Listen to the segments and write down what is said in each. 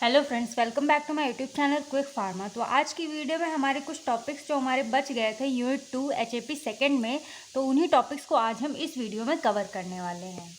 Hello friends, welcome back to my YouTube channel quick pharma. तो आज की video में हमारे कुछ टॉपिक्स जो हमारे बच गए थे यूनिट 2 एचएपी सेकेंड में, तो उन्हीं टॉपिक्स को आज हम इस वीडियो में कवर करने वाले हैं।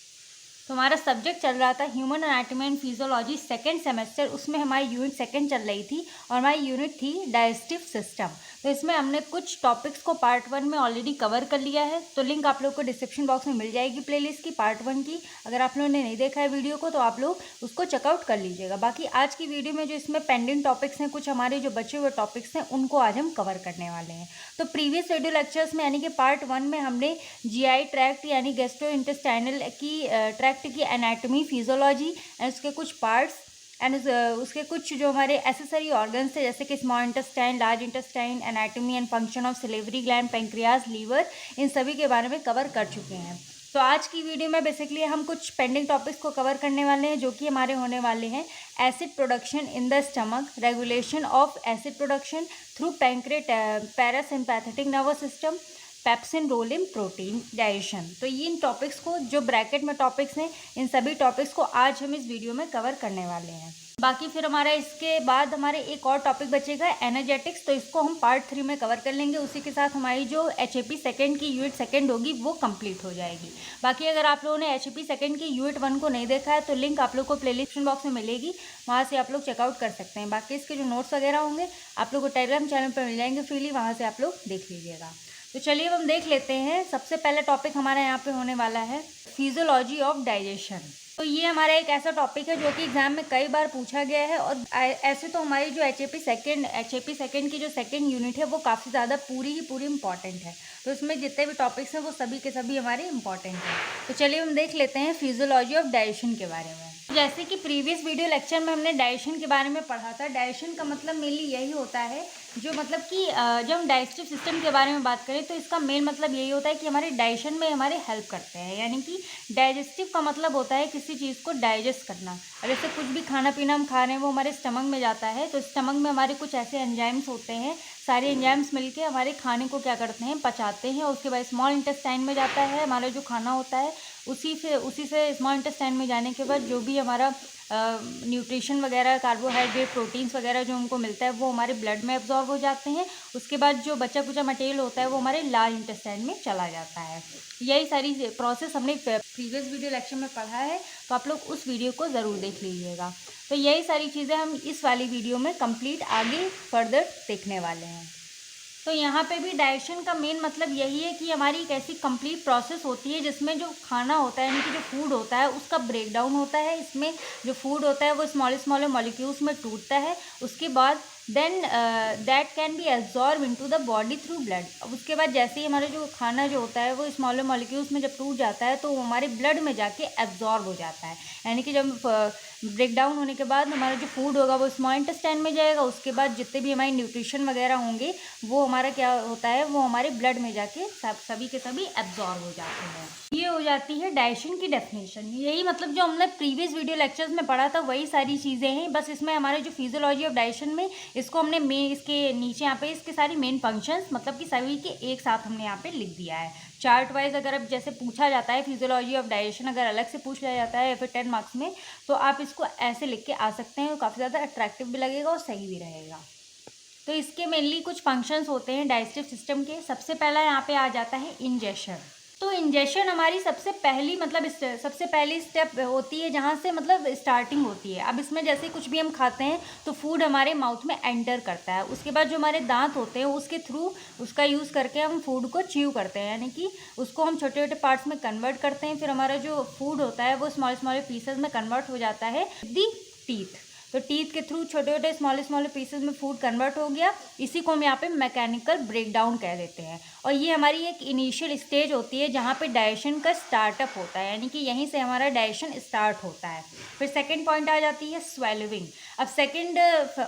तो हमारा सब्जेक्ट चल रहा था human anatomy and physiology second semester, उसमें हमारी यूनिट सेकेंड चल रही थी और हमारी यूनिट थी डाइजेस्टिव सिस्टम। तो इसमें हमने कुछ टॉपिक्स को पार्ट 1 में ऑलरेडी कवर कर लिया है, तो लिंक आप लोग को डिस्क्रिप्शन बॉक्स में मिल जाएगी प्लेलिस्ट की पार्ट 1 की। अगर आप लोगों ने नहीं देखा है वीडियो को तो आप लोग उसको चेकआउट कर लीजिएगा। बाकी आज की वीडियो में जो इसमें पेंडिंग टॉपिक्स हैं, कुछ हमारे जो बचे हुए टॉपिक्स हैं, उनको आज हम कवर करने वाले हैं। तो प्रीवियस वीडियो लेक्चर्स में यानी कि पार्ट 1 में हमने जीआई ट्रैक्ट यानी गैस्ट्रो इंटेस्टाइनल की ट्रैक्ट की एनाटॉमी, फिजियोलॉजी एंड उसके कुछ पार्ट्स एंड उसके कुछ जो हमारे एसेसरी ऑर्गन्स थे जैसे कि small intestine, large intestine, anatomy and function of salivary gland, pancreas, liver, इन सभी के बारे में कवर कर चुके हैं। तो आज की वीडियो में बेसिकली हम कुछ पेंडिंग टॉपिक्स को कवर करने वाले हैं, जो कि हमारे होने वाले हैं acid production in the stomach, regulation of acid production through parasympathetic nervous system, pepsin role in protein digestion. तो ये इन टॉपिक्स को जो ब्रैकेट में टॉपिक्स हैं, इन सभी टॉपिक्स को आज हम इस वीडियो में कवर करने वाले हैं। बाकी फिर हमारा इसके बाद हमारे एक और टॉपिक बचेगा एनर्जेटिक्स, तो इसको हम पार्ट 3 में कवर कर लेंगे। उसी के साथ हमारी जो एचएपी सेकेंड की यूनिट सेकेंड होगी वो कंप्लीट हो जाएगी। बाकी अगर आप लोगों ने एचएपी सेकेंड की यूनिट 1 को नहीं देखा है तो लिंक आप लोग को प्लेलिस्ट बॉक्स में मिलेगी, वहाँ से आप लोग चेकआउट कर सकते हैं। बाकी इसके जो नोट्स वगैरह होंगे आप लोग को टेलीग्राम चैनल पर मिल जाएंगे फ्रीली, वहाँ से आप लोग देख लीजिएगा। तो चलिए अब हम देख लेते हैं। सबसे पहला टॉपिक हमारा यहाँ पे होने वाला है फिजियोलॉजी ऑफ डाइजेशन। तो ये हमारा एक ऐसा टॉपिक है जो कि एग्जाम में कई बार पूछा गया है, और ऐसे तो हमारी जो एचएपी सेकेंड की जो सेकेंड यूनिट है वो काफ़ी ज़्यादा पूरी इंपॉर्टेंट है। तो इसमें जितने भी टॉपिक्स हैं वो सभी के सभी हमारे इंपॉर्टेंट हैं। तो चलिए हम देख लेते हैं फिजियोलॉजी ऑफ डाइजेशन के बारे में। जैसे कि प्रीवियस वीडियो लेक्चर में हमने डाइजेशन के बारे में पढ़ा था। डाइजेशन का मतलब मेनली यही होता है, जो मतलब कि जब हम डाइजेस्टिव सिस्टम के बारे में बात करें तो इसका मेन मतलब यही होता है कि हमारे डाइजेशन में हमारे हेल्प करते हैं। यानी कि डाइजेस्टिव का मतलब होता है किसी चीज़ को डाइजेस्ट करना। अब जैसे कुछ भी खाना पीना हम खा रहे हैं वो हमारे स्टमक में जाता है, तो स्टमक में हमारे कुछ ऐसे एंजाइम्स होते हैं, सारे एंजाइम्स मिलके हमारे खाने को क्या करते हैं, पचाते हैं। और उसके बाद स्मॉल इंटेस्टाइन में जाता है हमारा जो खाना होता है, उसी से स्मॉल इंटेस्टाइन में जाने के बाद जो भी हमारा न्यूट्रिशन वगैरह, कार्बोहाइड्रेट, प्रोटीन्स वगैरह जो उनको मिलता है वो हमारे ब्लड में एब्जॉर्ब हो जाते हैं। उसके बाद जो बचा कुचा मटेरियल होता है वो हमारे लार्ज इंटेस्टाइन में चला जाता है। यही सारी प्रोसेस हमने प्रीवियस वीडियो लेक्चर में पढ़ा है, तो आप लोग उस वीडियो को ज़रूर देख लीजिएगा। तो यही सारी चीज़ें हम इस वाली वीडियो में कंप्लीट आगे फर्दर देखने वाले हैं। तो यहाँ पे भी डाइजेशन का मेन मतलब यही है कि हमारी एक ऐसी कंप्लीट प्रोसेस होती है जिसमें जो खाना होता है यानी कि जो फूड होता है उसका ब्रेक डाउन होता है। इसमें जो फूड होता है वो स्मॉल मॉलिक्यूल्स में टूटता है। उसके बाद then that can be absorb into the body through blood. अब उसके बाद जैसे ही हमारा जो खाना जो होता है वो स्मॉल मॉलिक्यूल्स में जब टूट जाता है तो वो हमारे ब्लड में जाके एब्जॉर्ब हो जाता है। यानी कि जब ब्रेक डाउन होने के बाद हमारा जो फूड होगा वो स्मॉल इंटेस्टाइन में जाएगा। उसके बाद जितने भी हमारे न्यूट्रिशन वगैरह होंगे वो हमारा क्या होता है, वो हमारे ब्लड में जाके सभी के सभी एब्जॉर्ब हो जाते हैं। ये हो जाती है डाइजेशन की डेफिनेशन। यही मतलब जो हमने प्रीवियस वीडियो लेक्चर्स में पढ़ा था वही सारी चीज़ें हैं, बस इसमें हमारे जो फिजियोलॉजी ऑफ डाइजेशन में इसको हमने इसके नीचे यहाँ पे इसके सारी मेन फंक्शंस मतलब कि सभी के एक साथ हमने यहाँ पे लिख दिया है चार्ट वाइज। अगर अब जैसे पूछा जाता है फिजियोलॉजी ऑफ डाइजेशन अगर अलग से पूछ लिया जाता है या फिर 10 मार्क्स में, तो आप इसको ऐसे लिख के आ सकते हैं, काफ़ी ज़्यादा अट्रैक्टिव भी लगेगा और सही भी रहेगा। तो इसके मेनली कुछ फंक्शंस होते हैं डाइजेस्टिव सिस्टम के। सबसे पहला यहाँ पे आ जाता है इंजेशन। तो इंजेशन हमारी सबसे पहली स्टेप होती है जहाँ से मतलब स्टार्टिंग होती है। अब इसमें जैसे कुछ भी हम खाते हैं तो फूड हमारे माउथ में एंटर करता है। उसके बाद जो हमारे दांत होते हैं उसके थ्रू उसका यूज़ करके हम फूड को च्यू करते हैं, यानी कि उसको हम छोटे छोटे पार्ट्स में कन्वर्ट करते हैं। फिर हमारा जो फूड होता है वो स्मॉल पीसेस में कन्वर्ट हो जाता है दी टीथ। तो टीथ के थ्रू छोटे छोटे स्मॉल पीसेस में फूड कन्वर्ट हो गया। इसी को हम यहाँ पे मैकेनिकल ब्रेक डाउन कह देते हैं। और ये हमारी एक इनिशियल स्टेज होती है जहाँ पे डाइजेशन का स्टार्टअप होता है, यानी कि यहीं से हमारा डाइजेशन स्टार्ट होता है। फिर सेकंड पॉइंट आ जाती है स्वेलविंग। अब सेकंड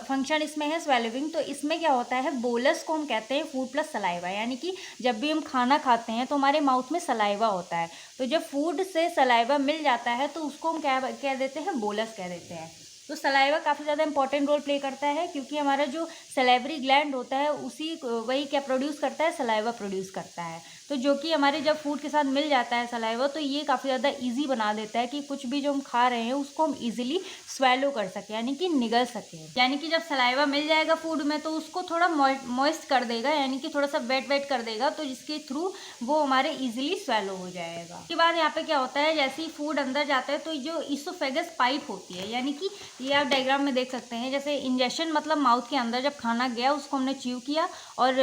फंक्शन इसमें है स्वेलविंग। तो इसमें क्या होता है, बोलस को हम कहते हैं फूड प्लस सलाइवा, यानी कि जब भी हम खाना खाते हैं तो हमारे माउथ में सलाइवा होता है। तो जब फूड से सलाइवा मिल जाता है तो उसको हम क्या कह देते हैं, बोलस कह देते हैं। तो सलाइवा काफ़ी ज़्यादा इंपॉर्टेंट रोल प्ले करता है, क्योंकि हमारा जो सलेवरी ग्लैंड होता है वही क्या प्रोड्यूस करता है, सलाइवा प्रोड्यूस करता है। तो जो कि हमारे जब फूड के साथ मिल जाता है सलाइवा, तो ये काफ़ी ज़्यादा ईजी बना देता है कि कुछ भी जो हम खा रहे हैं उसको हम ईजिली स्वेलो कर सकें, यानी कि निगल सकें। यानी कि जब सलाइवा मिल जाएगा फूड में तो उसको थोड़ा मॉइस्ट कर देगा, यानी कि थोड़ा सा वेट कर देगा, तो जिसके थ्रू वो हमारे ईजिली स्वेलो हो जाएगा। उसके बाद यहाँ पे क्या होता है, जैसे ही फूड अंदर जाता है तो जो इसोफेगस पाइप होती है, यानी कि ये आप डायग्राम में देख सकते हैं, जैसे इंजेक्शन मतलब माउथ के अंदर जब खाना गया उसको हमने च्यू किया, और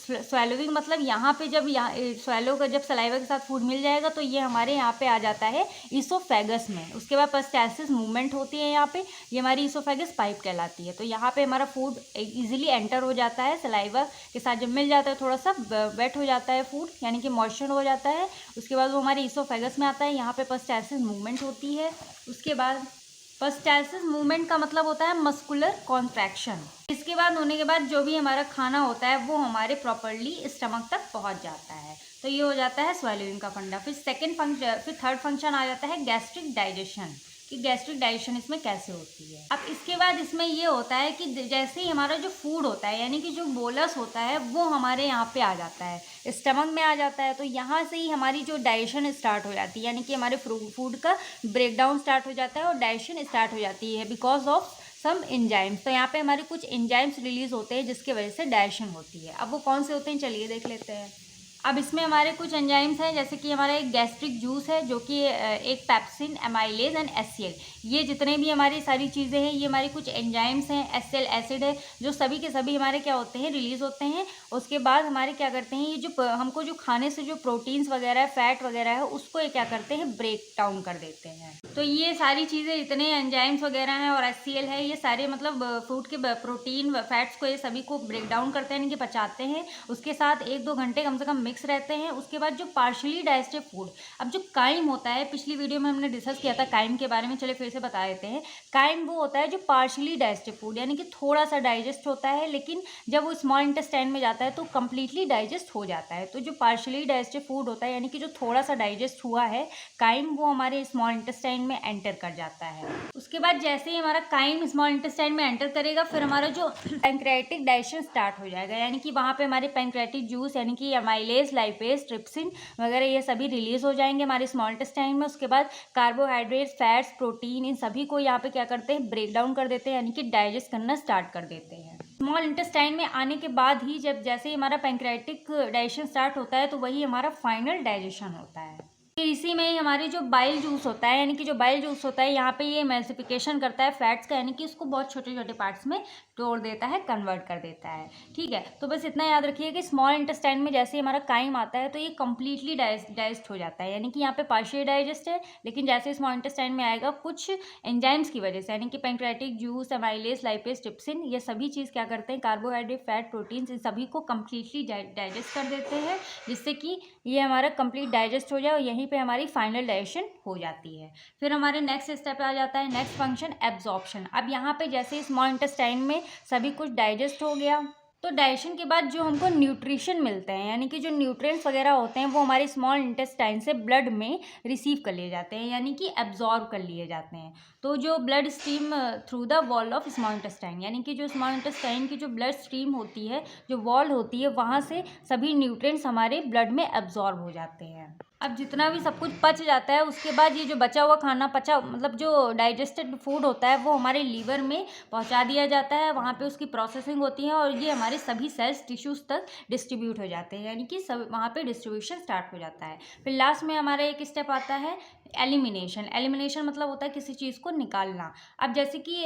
स्वेलोइंग मतलब यहाँ पे जब स्वेलो का जब सलाइवा के साथ फूड मिल जाएगा तो ये हमारे यहाँ पे आ जाता है इसोफेगस में। उसके बाद पेरिस्टाल्सिस मूवमेंट होती है यहाँ पे, ये हमारी इसोफेगस पाइप कहलाती है। तो यहाँ पे हमारा फूड इजीली एंटर हो जाता है, सलाइवा के साथ जब मिल जाता है थोड़ा सा वेट हो जाता है फूड, यानी कि मॉइस्चर हो जाता है। उसके बाद वो हमारे इसोफेगस में आता है, यहाँ पे पेरिस्टाल्सिस मूवमेंट होती है। उसके बाद पेरिस्टाल्सिस मूवमेंट का मतलब होता है मस्कुलर कॉन्ट्रैक्शन। इसके बाद होने के बाद जो भी हमारा खाना होता है वो हमारे प्रॉपरली स्टमक तक पहुंच जाता है। तो ये हो जाता है स्वेलोइंग का फंडा। फिर थर्ड फंक्शन आ जाता है गैस्ट्रिक डाइजेशन, कि गैस्ट्रिक डाइजेशन इसमें कैसे होती है। अब इसके बाद इसमें ये होता है कि जैसे ही हमारा जो फूड होता है, यानी कि जो बोलस होता है वो हमारे यहाँ पे आ जाता है, स्टमक में आ जाता है, तो यहाँ से ही हमारी जो डाइजेशन स्टार्ट हो जाती है, यानी कि हमारे फूड का ब्रेकडाउन स्टार्ट हो जाता है और डाइजेशन स्टार्ट हो जाती है बिकॉज ऑफ सम एंजाइम्स। तो यहाँ पे हमारे कुछ एंजाइम्स रिलीज होते हैं जिसकी वजह से डाइजेशन होती है। अब वो कौन से होते हैं चलिए देख लेते हैं। अब इसमें हमारे कुछ एंजाइम्स हैं, जैसे कि हमारा एक गैस्ट्रिक जूस है जो कि एक पेप्सिन, एमाइलेज एंड एचसीएल, ये जितने भी हमारी सारी चीज़ें हैं ये हमारी कुछ एंजाइम्स हैं। एचसीएल एसिड है, जो सभी के सभी हमारे क्या होते हैं, रिलीज होते हैं। उसके बाद हमारे क्या करते हैं, ये जो हमको जो खाने से जो प्रोटीन्स वगैरह है, फैट वगैरह है, उसको ये क्या करते हैं, ब्रेक डाउन कर देते हैं। तो ये सारी चीज़ें इतने एंजाइम्स वगैरह हैं और एचसीएल है, ये सारे मतलब फूड के प्रोटीन फैट्स को ये सभी को ब्रेक डाउन करते हैं, यानी कि पचाते हैं। उसके साथ 1-2 घंटे कम से कम मिक्स रहते हैं। उसके बाद जो पार्शली डाइजेस्टिव फूड, अब जो काइम होता है, पिछली वीडियो में हमने डिस्कस किया था काइम के बारे में, चलिए फिर से बता देते हैं। काइम वो होता है जो पार्शली डाइजेस्टिव फूड, यानी कि थोड़ा सा डाइजेस्ट होता है, लेकिन जब वो स्मॉल इंटेस्टाइन में जाता है तो कंप्लीटली डाइजेस्ट हो जाता है। तो जो पार्शली डाइजेस्टिव फूड होता है, यानी कि जो थोड़ा सा डाइजेस्ट हुआ है काइम, वो हमारे स्मॉल इंटेस्टाइन में एंटर कर जाता है। उसके बाद जैसे ही हमारा काइम स्मॉल इंटेस्टाइन में एंटर करेगा, फिर हमारा जो पैंक्रियाटिक डाइजेशन स्टार्ट हो जाएगा, यानी कि वहाँ पे हमारे पैंक्रियाटिक जूस, यानी कि एमाइलेज, लाइपेज, ट्रिप्सिन वगैरह ये सभी रिलीज हो जाएंगे हमारे स्मॉल इंटेस्टाइन में। उसके बाद कार्बोहाइड्रेट्स, फैट्स, प्रोटीन, इन सभी को यहाँ पे क्या करते हैं, ब्रेक डाउन कर देते हैं, यानी कि डाइजेस्ट करना स्टार्ट कर देते हैं। स्मॉल इंटेस्टाइन में आने के बाद ही जब जैसे ही हमारा पैंक्रियाटिक डाइजेशन स्टार्ट होता है तो वही हमारा फाइनल डाइजेशन होता है। फिर इसी में ही हमारी जो बाइल जूस होता है, यानी कि जो बाइल जूस होता है यहाँ पे ये एमल्सिफिकेशन करता है फैट्स का, यानी कि इसको बहुत छोटे छोटे पार्ट्स में तोड़ देता है, कन्वर्ट कर देता है। ठीक है, तो बस इतना याद रखिए कि स्मॉल इंटेस्टाइन में जैसे हमारा काइम आता है तो ये कम्प्लीटली डाइजेस्ट हो जाता है, यानी कि यहाँ पे पार्शियली डाइजेस्ट है, लेकिन जैसे स्मॉल इंटेस्टाइन में आएगा कुछ एंजाइम्स की वजह से, यानी कि pancreatic juice, amylase, lipase, trypsin, ये सभी चीज़ क्या करते हैं, कार्बोहाइड्रेट, फैट, प्रोटीन्स, इन सभी को कम्प्लीटली डाइजेस्ट कर देते हैं, जिससे कि ये हमारा कंप्लीट डाइजेस्ट हो जाए और यहीं पे हमारी फाइनल डाइजेशन हो जाती है। फिर हमारे नेक्स्ट स्टेप आ जाता है, नेक्स्ट फंक्शन एब्जॉर्प्शन। अब यहाँ पे जैसे स्मॉल इंटेस्टाइन में सभी कुछ डाइजेस्ट हो गया, तो डाइजेशन के बाद जो हमको न्यूट्रिशन मिलते हैं, यानी कि जो न्यूट्रिएंट्स वगैरह होते हैं वो हमारे स्मॉल इंटेस्टाइन से ब्लड में रिसीव कर लिए जाते हैं, यानी कि एब्जॉर्ब कर लिए जाते हैं। तो जो blood stream through the wall of small intestine, यानी कि जो स्मॉल इंटेस्टाइन की जो ब्लड स्ट्रीम होती है, जो वॉल होती है, वहाँ से सभी न्यूट्रिएंट्स हमारे ब्लड में एब्जॉर्ब हो जाते हैं। अब जितना भी सब कुछ पच जाता है उसके बाद ये जो बचा हुआ खाना मतलब जो डाइजेस्टेड फूड होता है वो हमारे लीवर में पहुंचा दिया जाता है, वहाँ पे उसकी प्रोसेसिंग होती है और ये हमारे सभी सेल्स टिश्यूज़ तक डिस्ट्रीब्यूट हो जाते हैं, यानी कि सब वहाँ पे डिस्ट्रीब्यूशन स्टार्ट हो जाता है। फिर लास्ट में हमारा एक स्टेप आता है एलिमिनेशन। एलिमिनेशन मतलब होता है किसी चीज़ को निकालना। अब जैसे कि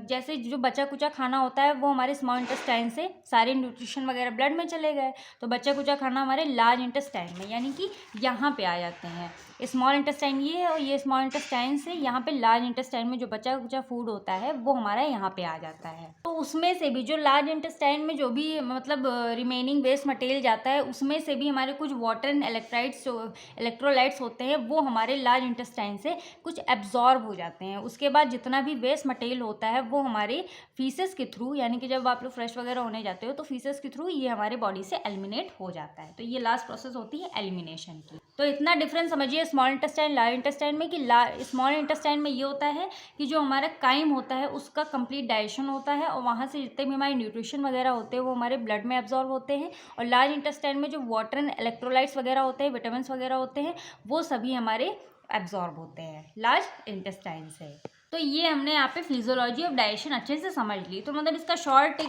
जैसे जो बचा कुचा खाना होता है वो हमारे स्मॉल इंटेस्टाइन से सारे न्यूट्रिशन वगैरह ब्लड में चले गए, तो बचा कुचा खाना हमारे लार्ज इंटेस्टाइन में, यानी कि यहाँ पे आ जाते हैं। स्मॉल इंटेस्टाइन ये है और ये स्मॉल इंटेस्टाइन से यहाँ पे लार्ज इंटेस्टाइन में जो बचा कुचा फूड होता है वो हमारा यहाँ पे आ जाता है। तो उसमें से भी जो लार्ज इंटेस्टाइन में जो भी मतलब रिमेनिंग वेस्ट मटेरियल जाता है उसमें से भी हमारे कुछ वाटर एंड इलेक्ट्रोलाइट्स होते हैं वो हमारे लार्ज इंटेस्टाइन से कुछ एब्जॉर्ब हो जाते हैं। उसके बाद जितना भी वेस्ट मटेरियल होता है वो हमारे फीसेस के थ्रू, यानी कि जब आप लोग फ्रेश वगैरह होने जाते हो तो फीसेस के थ्रू ये हमारे बॉडी से एलिमिनेट हो जाता है। तो ये लास्ट प्रोसेस होती है एलिमिनेशन की। तो इतना डिफरेंस समझिए स्मॉल इंटेस्टाइन लार्ज इंटेस्टाइन में कि स्मॉल इंटेस्टाइन में ये होता है कि जो हमारा काइम होता है उसका कंप्लीट डाइजेशन होता है और वहाँ से जितने भी हमारे न्यूट्रिशन वगैरह होते हैं वो हमारे ब्लड में एब्जॉर्ब होते हैं। और लार्ज इंटेस्टाइन में जो वाटर एंड इलेक्ट्रोलाइट्स वगैरह होते हैं, विटामिन वगैरह होते हैं, वो सभी हमारे एब्जॉर्ब होते हैं लार्ज इंटेस्टाइन से। तो ये हमने यहाँ पे फिजियोलॉजी ऑफ डाइजेशन अच्छे से समझ ली। तो मतलब इसका शॉर्ट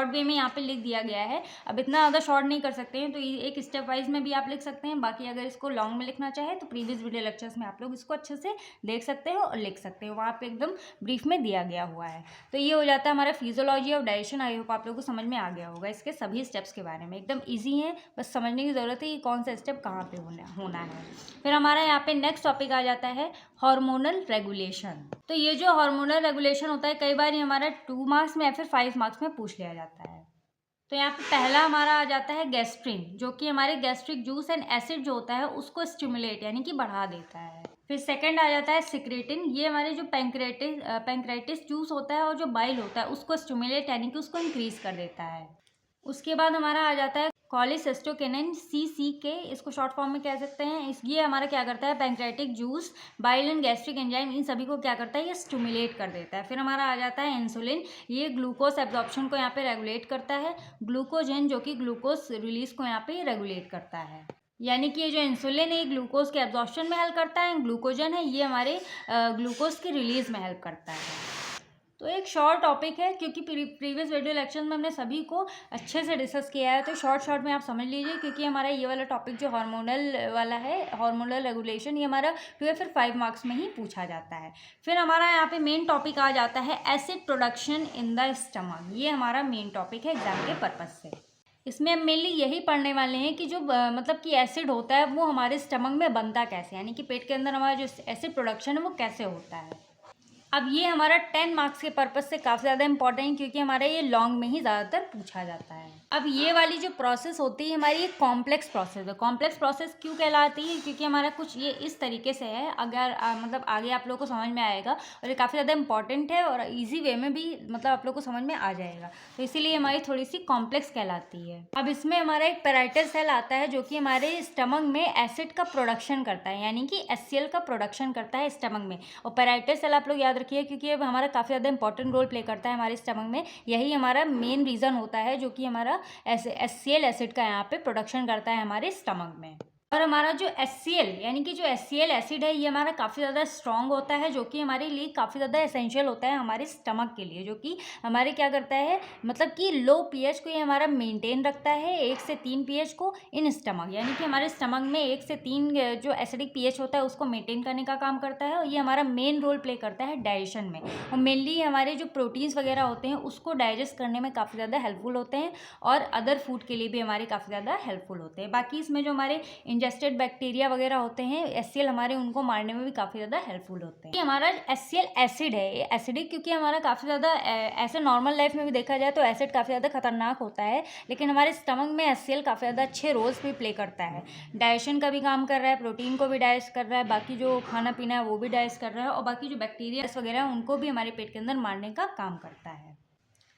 वे में यहाँ पे लिख दिया गया है। अब इतना ज़्यादा शॉर्ट नहीं कर सकते हैं तो एक स्टेप वाइज में भी आप लिख सकते हैं। बाकी अगर इसको लॉन्ग में लिखना चाहे तो प्रीवियस वीडियो लेक्चर्स में आप लोग इसको अच्छे से देख सकते हो और लिख सकते हो, वहाँ पे एकदम ब्रीफ में दिया गया हुआ है। तो ये हो जाता है हमारा physiology of digestion. I hope आप लोगों को समझ में आ गया होगा इसके सभी स्टेप्स के बारे में। एकदम ईजी है, बस समझने की ज़रूरत है कि कौन सा स्टेप कहाँ पे होना है। फिर हमारा यहाँ पे नेक्स्ट टॉपिक आ जाता है हार्मोनल रेगुलेशन। तो ये जो हार्मोनल रेगुलेशन होता है कई बार ये हमारा 2 मार्क्स में या फिर 5 मार्क्स में पूछ लिया जाता है। तो यहाँ पे पहला हमारा आ जाता है गैस्ट्रिन, जो कि हमारे गैस्ट्रिक जूस एंड एसिड जो होता है उसको स्टिमुलेट यानी कि बढ़ा देता है। फिर सेकंड आ जाता है सिक्रेटिन, ये हमारे जो पैंक्रेटिस जूस होता है और जो बाइल होता है उसको स्टिमुलेट यानी कि उसको इंक्रीज कर देता है। उसके बाद हमारा आ जाता है कॉलिसिस्टोकिनिन CCK, इसको शॉर्ट फॉर्म में कह सकते हैं। ये हमारा क्या करता है, pancreatic juice, bile and gastric enzyme, इन सभी को क्या करता है, ये स्टिमुलेट कर देता है। फिर हमारा आ जाता है इंसुलिन, ये ग्लूकोज एब्जॉर्प्शन को यहाँ पे रेगुलेट करता है। ग्लूकोजन जो कि ग्लूकोज रिलीज को यहाँ पे रेगुलेट करता है। यानी कि ये जो इंसुलिन है ये ग्लूकोज के एब्जॉर्प्शन में हेल्प करता है, ग्लूकोजन है ये हमारे ग्लूकोज की रिलीज में हेल्प करता है। तो एक शॉर्ट टॉपिक है क्योंकि प्रीवियस वीडियो लेक्चर में हमने सभी को अच्छे से डिस्कस किया है, तो शॉर्ट में आप समझ लीजिए। क्योंकि हमारा ये वाला टॉपिक जो हार्मोनल वाला है, हार्मोनल रेगुलेशन, ये हमारा 2 या फिर 5 मार्क्स में ही पूछा जाता है। फिर हमारा यहाँ पे मेन टॉपिक आ जाता है acid production in the stomach. ये हमारा मेन टॉपिक है एग्जाम के पर्पज से। इसमें हम मेनली यही पढ़ने वाले हैं कि जो मतलब कि एसिड होता है वो हमारे स्टमक में बनता कैसे, यानी कि पेट के अंदर हमारा जो एसिड प्रोडक्शन है वो कैसे होता है। अब ये हमारा 10 मार्क्स के पर्पज से काफ़ी ज़्यादा इंपॉर्टेंट है क्योंकि हमारा ये लॉन्ग में ही ज़्यादातर पूछा जाता है। अब ये वाली जो प्रोसेस होती है हमारी एक कॉम्प्लेक्स प्रोसेस है। कॉम्प्लेक्स प्रोसेस क्यों कहलाती है, क्योंकि हमारा कुछ ये इस तरीके से है, अगर मतलब आगे आप लोगों को समझ में आएगा और ये काफ़ी ज़्यादा इंपॉर्टेंट है और ईजी वे में भी मतलब आप लोग को समझ में आ जाएगा, तो इसीलिए हमारी थोड़ी सी कॉम्प्लेक्स कहलाती है। अब इसमें हमारा एक पैराइटल सेल आता है जो कि हमारे स्टमक में एसिड का प्रोडक्शन करता है, यानी कि HCl का प्रोडक्शन करता है स्टमक में। और पैराइटल सेल आप लोग याद रखिए क्योंकि अब हमारा काफ़ी ज़्यादा इंपॉर्टेंट रोल प्ले करता है हमारे स्टमक में। यही हमारा मेन रीज़न होता है जो कि हमारा HCl एसिड का यहाँ पे प्रोडक्शन करता है हमारे स्टमक में। और हमारा जो HCl यानी कि जो HCl एसिड है ये हमारा काफ़ी ज़्यादा स्ट्रॉन्ग होता है, जो कि हमारे लिए काफ़ी ज़्यादा एसेंशियल होता है हमारे स्टमक के लिए, जो कि हमारे क्या करता है, मतलब कि लो pH को ये हमारा मेंटेन रखता है, 1 से 3 pH को इन स्टमक, यानी कि हमारे स्टमक में 1 से 3 जो एसिडिक pH होता है उसको मेंटेन करने का काम करता है। और ये हमारा मेन रोल प्ले करता है डाइजेशन में। और मेनली हमारे जो प्रोटीन्स वगैरह होते हैं उसको डाइजेस्ट करने में काफ़ी ज़्यादा हेल्पफुल होते हैं और अदर फूड के लिए भी हमारे काफ़ी ज़्यादा हेल्पफुल होते हैं। बाकी इसमें जो हमारे इंजेस्टेड बैक्टीरिया वगैरह होते हैं HCl हमारे, उनको मारने में भी काफ़ी ज़्यादा हेल्पफुल होते हैं। ये हमारा HCl एसिड है, ये एसिडिक क्योंकि हमारा काफ़ी ज़्यादा ऐसे नॉर्मल लाइफ में भी देखा जाए तो एसिड काफ़ी ज़्यादा खतरनाक होता है, लेकिन हमारे स्टमक में HCl काफ़ी ज़्यादा अच्छे रोल्स भी प्ले करता है। डाइजेशन का भी काम कर रहा है, प्रोटीन को भी डाइजेस्ट कर रहा है, बाकी जो खाना पीना है वो भी डाइजेस्ट कर रहा है, और बाकी जो बैक्टीरिया वगैरह है उनको भी हमारे पेट के अंदर मारने का काम करता है।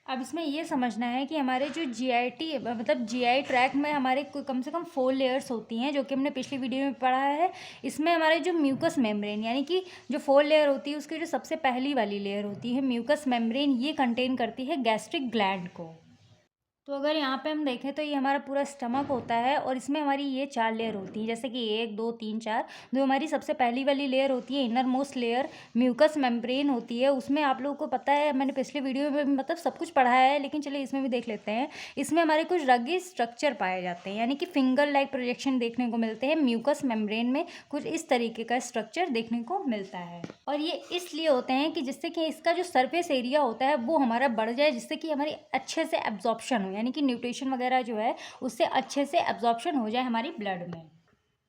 अब इसमें ये समझना है कि हमारे जो GI ट्रैक में हमारे कम से कम 4 लेयर्स होती हैं, जो कि हमने पिछली वीडियो में पढ़ा है। इसमें हमारे जो म्यूकस मेम्ब्रेन यानी कि जो 4 लेयर होती है उसकी जो सबसे पहली वाली लेयर होती है म्यूकस मेम्ब्रेन, ये कंटेन करती है गैस्ट्रिक ग्लैंड को। तो अगर यहाँ पे हम देखें तो ये हमारा पूरा स्टमक होता है और इसमें हमारी ये 4 लेयर होती हैं, जैसे कि 1 2 3 4। जो हमारी सबसे पहली वाली लेयर होती है inner most layer mucous membrane होती है, उसमें आप लोगों को पता है, मैंने पिछले वीडियो में मतलब सब कुछ पढ़ा है, लेकिन चलिए इसमें भी देख लेते हैं। इसमें हमारे कुछ रगी स्ट्रक्चर पाए जाते हैं, यानी कि फिंगर लाइक प्रोजेक्शन देखने को मिलते हैं म्यूकस मेम्ब्रेन में, कुछ इस तरीके का स्ट्रक्चर देखने को मिलता है। और ये इसलिए होते हैं कि जिससे कि इसका जो सरफेस एरिया होता है वो हमारा बढ़ जाए, जिससे कि हमारी अच्छे से एब्जॉर्प्शन हो, यानी कि न्यूट्रिशन वगैरह जो है उससे अच्छे से एब्जॉर्प्शन हो जाए हमारी ब्लड में।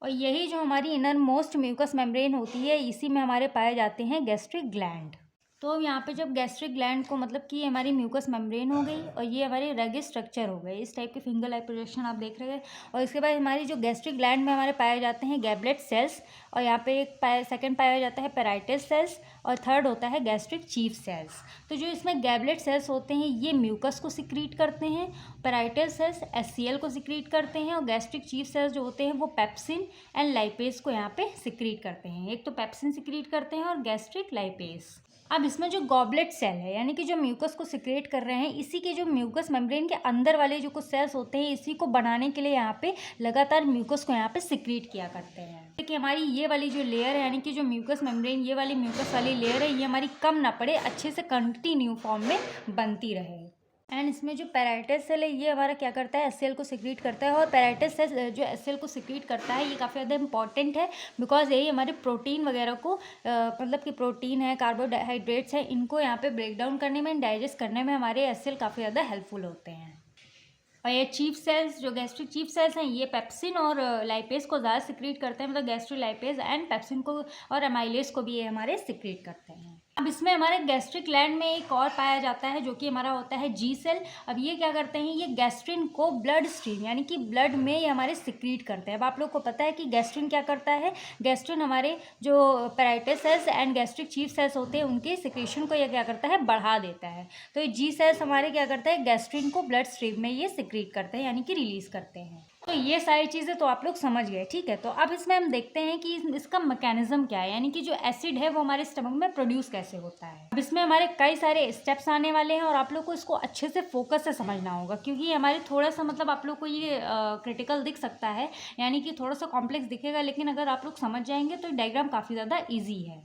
और यही जो हमारी इनर मोस्ट म्यूकस मेम्ब्रेन होती है, इसी में हमारे पाए जाते हैं गैस्ट्रिक ग्लैंड। तो अब यहाँ पे जब गैस्ट्रिक ग्लैंड को मतलब कि हमारी म्यूकस मेम्ब्रेन हो गई और ये हमारे रगे स्ट्रक्चर हो गए, इस टाइप के फिंगर लाइक प्रोजेक्शन आप देख रहे हैं। और इसके बाद हमारी जो गैस्ट्रिक ग्लैंड में हमारे पाए जाते हैं गैबलेट सेल्स, और यहाँ पे एक सेकंड पाया जाता है पेराइटस सेल्स, और थर्ड होता है गैस्ट्रिक चीफ सेल्स। तो जो इसमें गैबलेट सेल्स होते हैं ये म्यूकस को सिक्रीट करते हैं, पेराइटस सेल्स HCl को सिक्रीट करते हैं, और गैस्ट्रिक चीफ सेल्स जो होते हैं वो पेप्सिन एंड लाइपेज को यहाँ पे सिक्रीट करते हैं। एक तो पेप्सिन सिक्रीट करते हैं और गैस्ट्रिक लाइपेज। अब इसमें जो गॉबलेट सेल है यानी कि जो म्यूकस को सिक्रेट कर रहे हैं, इसी के जो म्यूकस मेम्ब्रेन के अंदर वाले जो कुछ सेल्स होते हैं इसी को बनाने के लिए यहाँ पे लगातार म्यूकस को यहाँ पे सिक्रेट किया करते हैं। देखिए हमारी ये वाली जो लेयर है यानी कि जो म्यूकस मेम्ब्रेन, ये वाली म्यूकस वाली लेयर है, ये हमारी कम ना पड़े, अच्छे से कंटिन्यू फॉर्म में बनती रहे। एंड इसमें जो पेराइटस सेल है ये हमारा क्या करता है, HCl को सिक्रीट करता है। और पेराइटस सेल जो HCl को सिक्रीट करता है ये काफ़ी ज़्यादा इंपॉर्टेंट है, बिकॉज यही हमारे प्रोटीन वगैरह को मतलब कि प्रोटीन है, कार्बोहाइड्रेट्स है, इनको यहाँ पे ब्रेक डाउन करने में, डाइजेस्ट करने में हमारे HCl काफ़ी ज़्यादा हेल्पफुल होते हैं। और ये चीफ सेल्स जो गैस्ट्रिक चीफ सेल्स हैं ये पेप्सिन और लाइपेज को ज़्यादा सिक्रीट करते हैं, मतलब गैस्ट्रिक लाइपेज एंड पेप्सिन को और एमाइलेज को भी ये हमारे सिक्रीट करते हैं। अब इसमें हमारे गैस्ट्रिक ग्लैंड में एक और पाया जाता है जो कि हमारा होता है G सेल। अब ये क्या करते हैं, ये गैस्ट्रिन को ब्लड स्ट्रीम यानी कि ब्लड में ये हमारे सिक्रीट करते हैं। अब आप लोग को पता है कि गैस्ट्रिन क्या करता है, गैस्ट्रिन हमारे जो parietal cells and gastric chief cells होते हैं उनके सिक्रेशन को ये क्या करता है, बढ़ा देता है। तो ये G सेल्स हमारे क्या करता है, गैस्ट्रिन को ब्लड स्ट्रीम में ये सिक्रीट करते हैं यानी कि रिलीज करते हैं। तो ये सारी चीज़ें तो आप लोग समझ गए, ठीक है। तो अब इसमें हम देखते हैं कि इसका मैकेनिज्म क्या है, यानी कि जो एसिड है वो हमारे स्टमक में प्रोड्यूस कैसे होता है। अब इसमें हमारे कई सारे स्टेप्स आने वाले हैं और आप लोग को इसको अच्छे से फोकस से समझना होगा, क्योंकि ये हमारे थोड़ा सा मतलब आप लोग को ये क्रिटिकल दिख सकता है, यानी कि थोड़ा सा कॉम्प्लेक्स दिखेगा, लेकिन अगर आप लोग समझ जाएंगे तो डायग्राम काफ़ी ज़्यादा ईजी है।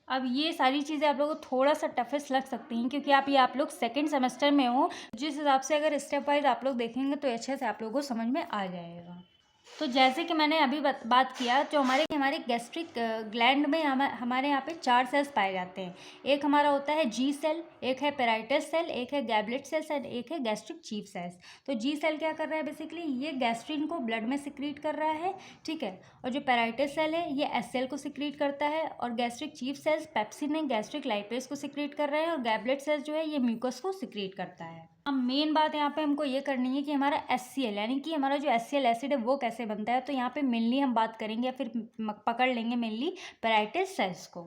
अब ये सारी चीज़ें आप लोगों को थोड़ा सा टफेस्ट लग सकती हैं, क्योंकि आप लोग सेकंड सेमेस्टर में हो, जिस हिसाब से अगर स्टेप वाइज आप लोग देखेंगे तो अच्छे से आप लोगों को समझ में आ जाएगा। तो जैसे कि मैंने अभी बात किया, जो हमारे गैस्ट्रिक ग्लैंड में हमारे यहाँ पे 4 सेल्स पाए जाते हैं। एक हमारा होता है G सेल, एक है पेराइटस सेल, एक है गैबलेट सेल्स एंड एक है गैस्ट्रिक चीफ सेल्स। तो G सेल क्या कर रहा है, बेसिकली ये गैस्ट्रिन को ब्लड में सिक्रीट कर रहा है, ठीक है। और जो पेराइटस सेल है ये HCl को सिक्रीट करता है, और gastric chief cells pepsin and gastric lipase को सिक्रीट कर रहे हैं, और गैबलेट सेल्स जो है ये म्यूकस को सिक्रीट करता है। अब मेन बात यहाँ पे हमको ये करनी है कि हमारा HCl यानी कि हमारा जो HCl एसिड है वो कैसे बनता है। तो यहाँ पे मेनली हम बात करेंगे या फिर पकड़ लेंगे मेनली पेराइटस सेल्स को।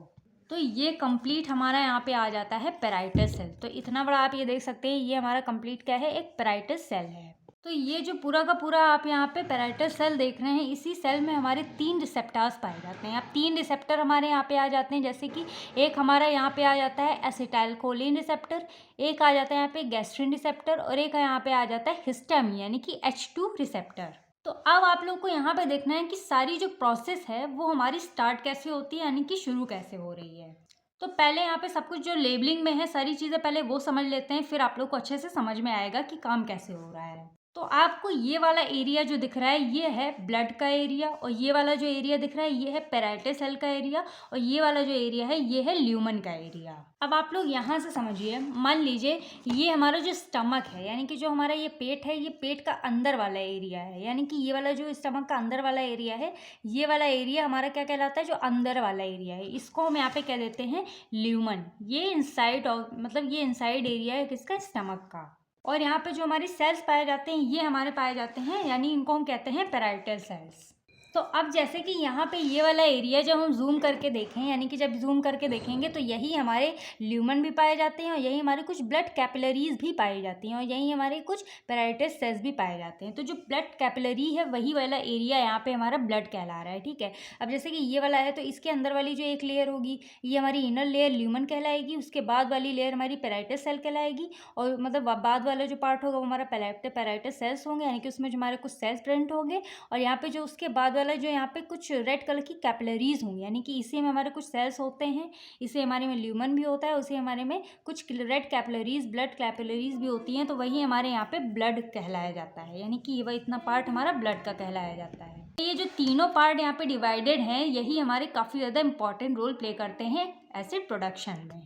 तो ये कंप्लीट हमारा यहाँ पे आ जाता है पेराइटस सेल। तो इतना बड़ा आप ये देख सकते हैं, ये हमारा कंप्लीट क्या है, एक पेराइटस सेल है। तो ये जो पूरा का पूरा आप यहाँ पे पेराइटस सेल देख रहे हैं, इसी सेल में हमारे 3 रिसेप्टर्स पाए जाते हैं। अब 3 रिसेप्टर हमारे यहाँ पे आ जाते हैं, जैसे कि एक हमारा यहाँ पे आ जाता है एसिटाइलकोलिन रिसेप्टर, एक आ जाता है यहाँ पे गैस्ट्रिन रिसेप्टर, और एक यहाँ पे आ जाता है हिस्टामिन यानी कि H2 रिसेप्टर। तो अब आप लोग को यहाँ पे देखना है कि सारी जो प्रोसेस है वो हमारी स्टार्ट कैसे होती है, यानी कि शुरू कैसे हो रही है। तो पहले यहाँ पे सब कुछ जो लेबलिंग में है सारी चीज़ें पहले वो समझ लेते हैं, फिर आप लोग को अच्छे से समझ में आएगा कि काम कैसे हो रहा है। तो आपको ये वाला एरिया जो दिख रहा है ये है ब्लड का एरिया, और ये वाला जो एरिया दिख रहा है ये है पेराइटस सेल का एरिया, और ये वाला जो एरिया है ये है ल्यूमन का एरिया। अब आप लोग यहाँ से समझिए, मान लीजिए ये हमारा जो स्टमक है यानी कि जो हमारा ये पेट है, ये पेट का अंदर वाला एरिया है, यानी कि ये वाला जो स्टमक का अंदर वाला एरिया है, ये वाला एरिया हमारा क्या कहलाता है, जो अंदर वाला एरिया है, इसको हम यहाँ पे कह देते हैं ल्यूमन। ये इनसाइड मतलब ये इनसाइड एरिया है किसका, स्टमक का। और यहाँ पे जो हमारी सेल्स पाए जाते हैं ये हमारे पाए जाते हैं, यानी इनको हम कहते हैं पेराइटस सेल्स। तो अब जैसे कि यहाँ पे ये वाला एरिया जब हम जूम करके देखें, यानी कि जब जूम करके देखेंगे तो यही हमारे ल्यूमन भी पाए जाते हैं, और यही हमारे कुछ ब्लड कैपिलरीज भी पाई जाती हैं, और यही हमारे कुछ पेराइटस सेल्स भी पाए जाते हैं। तो जो ब्लड कैपिलरी है वही वाला एरिया यहाँ पे हमारा ब्लड कहला रहा है, ठीक है। अब जैसे कि ये वाला है तो इसके अंदर वाली जो एक लेयर होगी ये हमारी इनर लेयर ल्यूमन कहलाएगी, उसके बाद वाली लेयर हमारी पेराइटस सेल कहलाएगी, और मतलब बाद वाला जो पार्ट होगा वो हमारा पेराइटस सेल्स होंगे, यानी कि उसमें जो हमारे कुछ सेल्स प्रेजेंट होंगे, और यहाँ पे जो उसके बाद जो यहाँ पे कुछ रेड कलर की कैपिलरीज होंगी, यानी कि इसी में हमारे कुछ सेल्स होते हैं, इसे हमारे में ल्यूमन भी होता है, उसी हमारे में कुछ रेड कैपिलरीज ब्लड कैपिलरीज भी होती हैं, तो वही हमारे यहाँ पे ब्लड कहलाया जाता है, यानी कि वह इतना पार्ट हमारा ब्लड का कहलाया जाता है। ये जो तीनों पार्ट यहाँ पे डिवाइडेड हैं यही हमारे काफ़ी ज़्यादा इंपॉर्टेंट रोल प्ले करते हैं एसिड प्रोडक्शन में।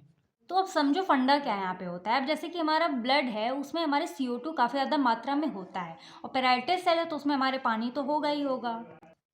तो अब समझो फंडा क्या यहाँ पे होता है। अब जैसे कि हमारा ब्लड है उसमें हमारे CO2 काफ़ी ज़्यादा मात्रा में होता है, और पेराइटस सेल है तो उसमें हमारे पानी तो होगा ही होगा।